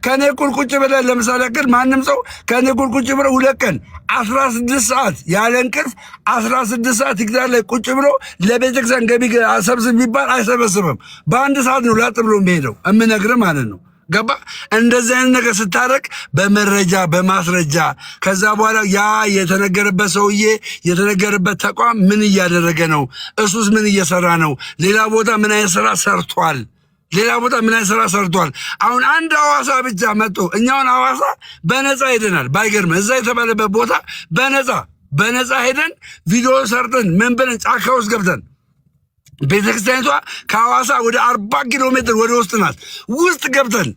ከኔ እኩል ቁጭ ብለህ ለምሳሌ ያክል ማንም ሰው ከኔ እኩል ቁጭ ብለህ 2 ቀን 16 ሰዓት ያለ እንቅልፍ 16 ሰዓት ይግዛል ላይ ቁጭ ብሎ ለቤተክርስቲያን ገቢ ሰብስብ ቢባል አይሰበስብም። በአንድ ሰዓት ነው ላጥ ብሎ የሚሄደው። እምነግር ማለት ነው። ገባ? እንደዚህ አይነት ነገር ስታረቅ በመረጃ በማስረጃ ከዛ በኋላ ያ የተነገረበት ሰውዬ የተነገረበት ተቋም ምን እያደረገ ነው? እሱስ ምን እየሰራ ነው? ሌላ ቦታ ምን አይነት ስራ ሰርቷል? አሁን አንድ ሐዋሳ ብቻ መጥቶ እኛውን ሐዋሳ በነፃ ሄደናል። ባይገርም እዛ የተባለበት ቦታ በነፃ ሄደን ቪዲዮ ሰርተን ምን ብለን ጫካ ውስጥ ገብተን ቤተክርስቲያኒቷ ከሐዋሳ ወደ 40 ኪሎ ሜትር ወደ ውስጥ ናት። ውስጥ ገብተን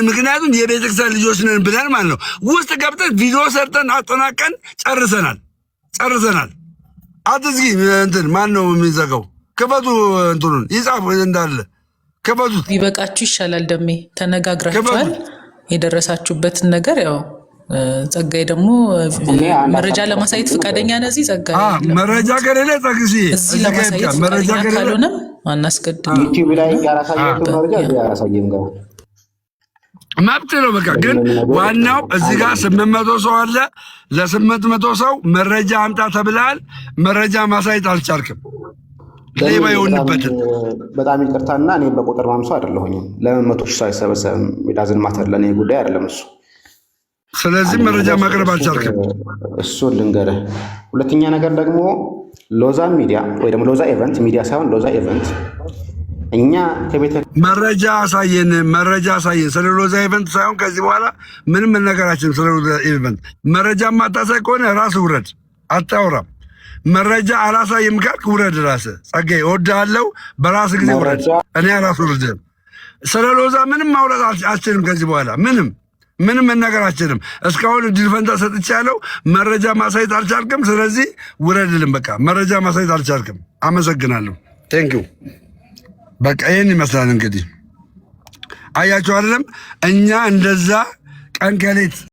ምክንያቱም የቤተክርስቲያን ልጆች ነን ብለን ማለት ነው። ውስጥ ገብተን ቪዲዮ ሰርተን አጠናቀን ጨርሰናል። አትዝጊ እንትን ማን ነው የሚዘጋው? ክፈቱ፣ እንትኑን ይጻፍ እንዳለ ክፈቱት። ቢበቃችሁ ይሻላል። ደሜ ተነጋግራችኋል። የደረሳችሁበትን ነገር ያው ጸጋይ ደግሞ መረጃ ለማሳየት ፈቃደኛ ነዚህ ጸጋይ መረጃ ከሌለ ጸግሲ እዚህ ለማሳየት መረጃ ካልሆነ አናስገድም። ዩቲዩብ ላይ ያራሳየው መረጃ ያራሳየም ጋር መብት ነው። በቃ ግን ዋናው እዚህ ጋር 800 ሰው አለ። ለ800 ሰው መረጃ አምጣ ተብላል። መረጃ ማሳየት አልቻልክም። ሌባ የሆንበትን በጣም ይቅርታና እኔ በቁጥር ማምሰው አይደለሁኝም። ለምን 100 ሺህ ሳይሰበሰብ ዳዝን ማተር ለኔ ጉዳይ አይደለም እሱ። ስለዚህ መረጃ ማቅረብ አልቻልክም። እሱን ልንገርህ። ሁለተኛ ነገር ደግሞ ሎዛ ሚዲያ ወይ ደግሞ ሎዛ ኢቨንት ሚዲያ ሳይሆን ሎዛ ኢቨንት እኛ ከቤተ መረጃ አሳየን። ስለ ሎዛ ኢቨንት ሳይሆን ከዚህ በኋላ ምንም ነገራችን ስለ ሎዛ ኢቨንት መረጃ ማታሳይ ከሆነ ራስ ውረድ። አታውራም። መረጃ አላሳይም ካልክ ውረድ። ራስ ጸጋዬ እወድሃለሁ። በራስ ጊዜ ውረድ። እኔ ራስ ውረድ። ስለ ሎዛ ምንም ማውራት አልችልም። ከዚህ በኋላ ምንም መናገር አልችልም። እስካሁን እድል ፈንታ ሰጥቻለሁ። መረጃ ማሳየት አልቻልክም። ስለዚህ ውረድልም። በቃ መረጃ ማሳየት አልቻልክም። አመሰግናለሁ። ቴንኪው። በቃ ይህን ይመስላል እንግዲህ። አያችሁ አይደለም እኛ እንደዛ ቀን ከሌት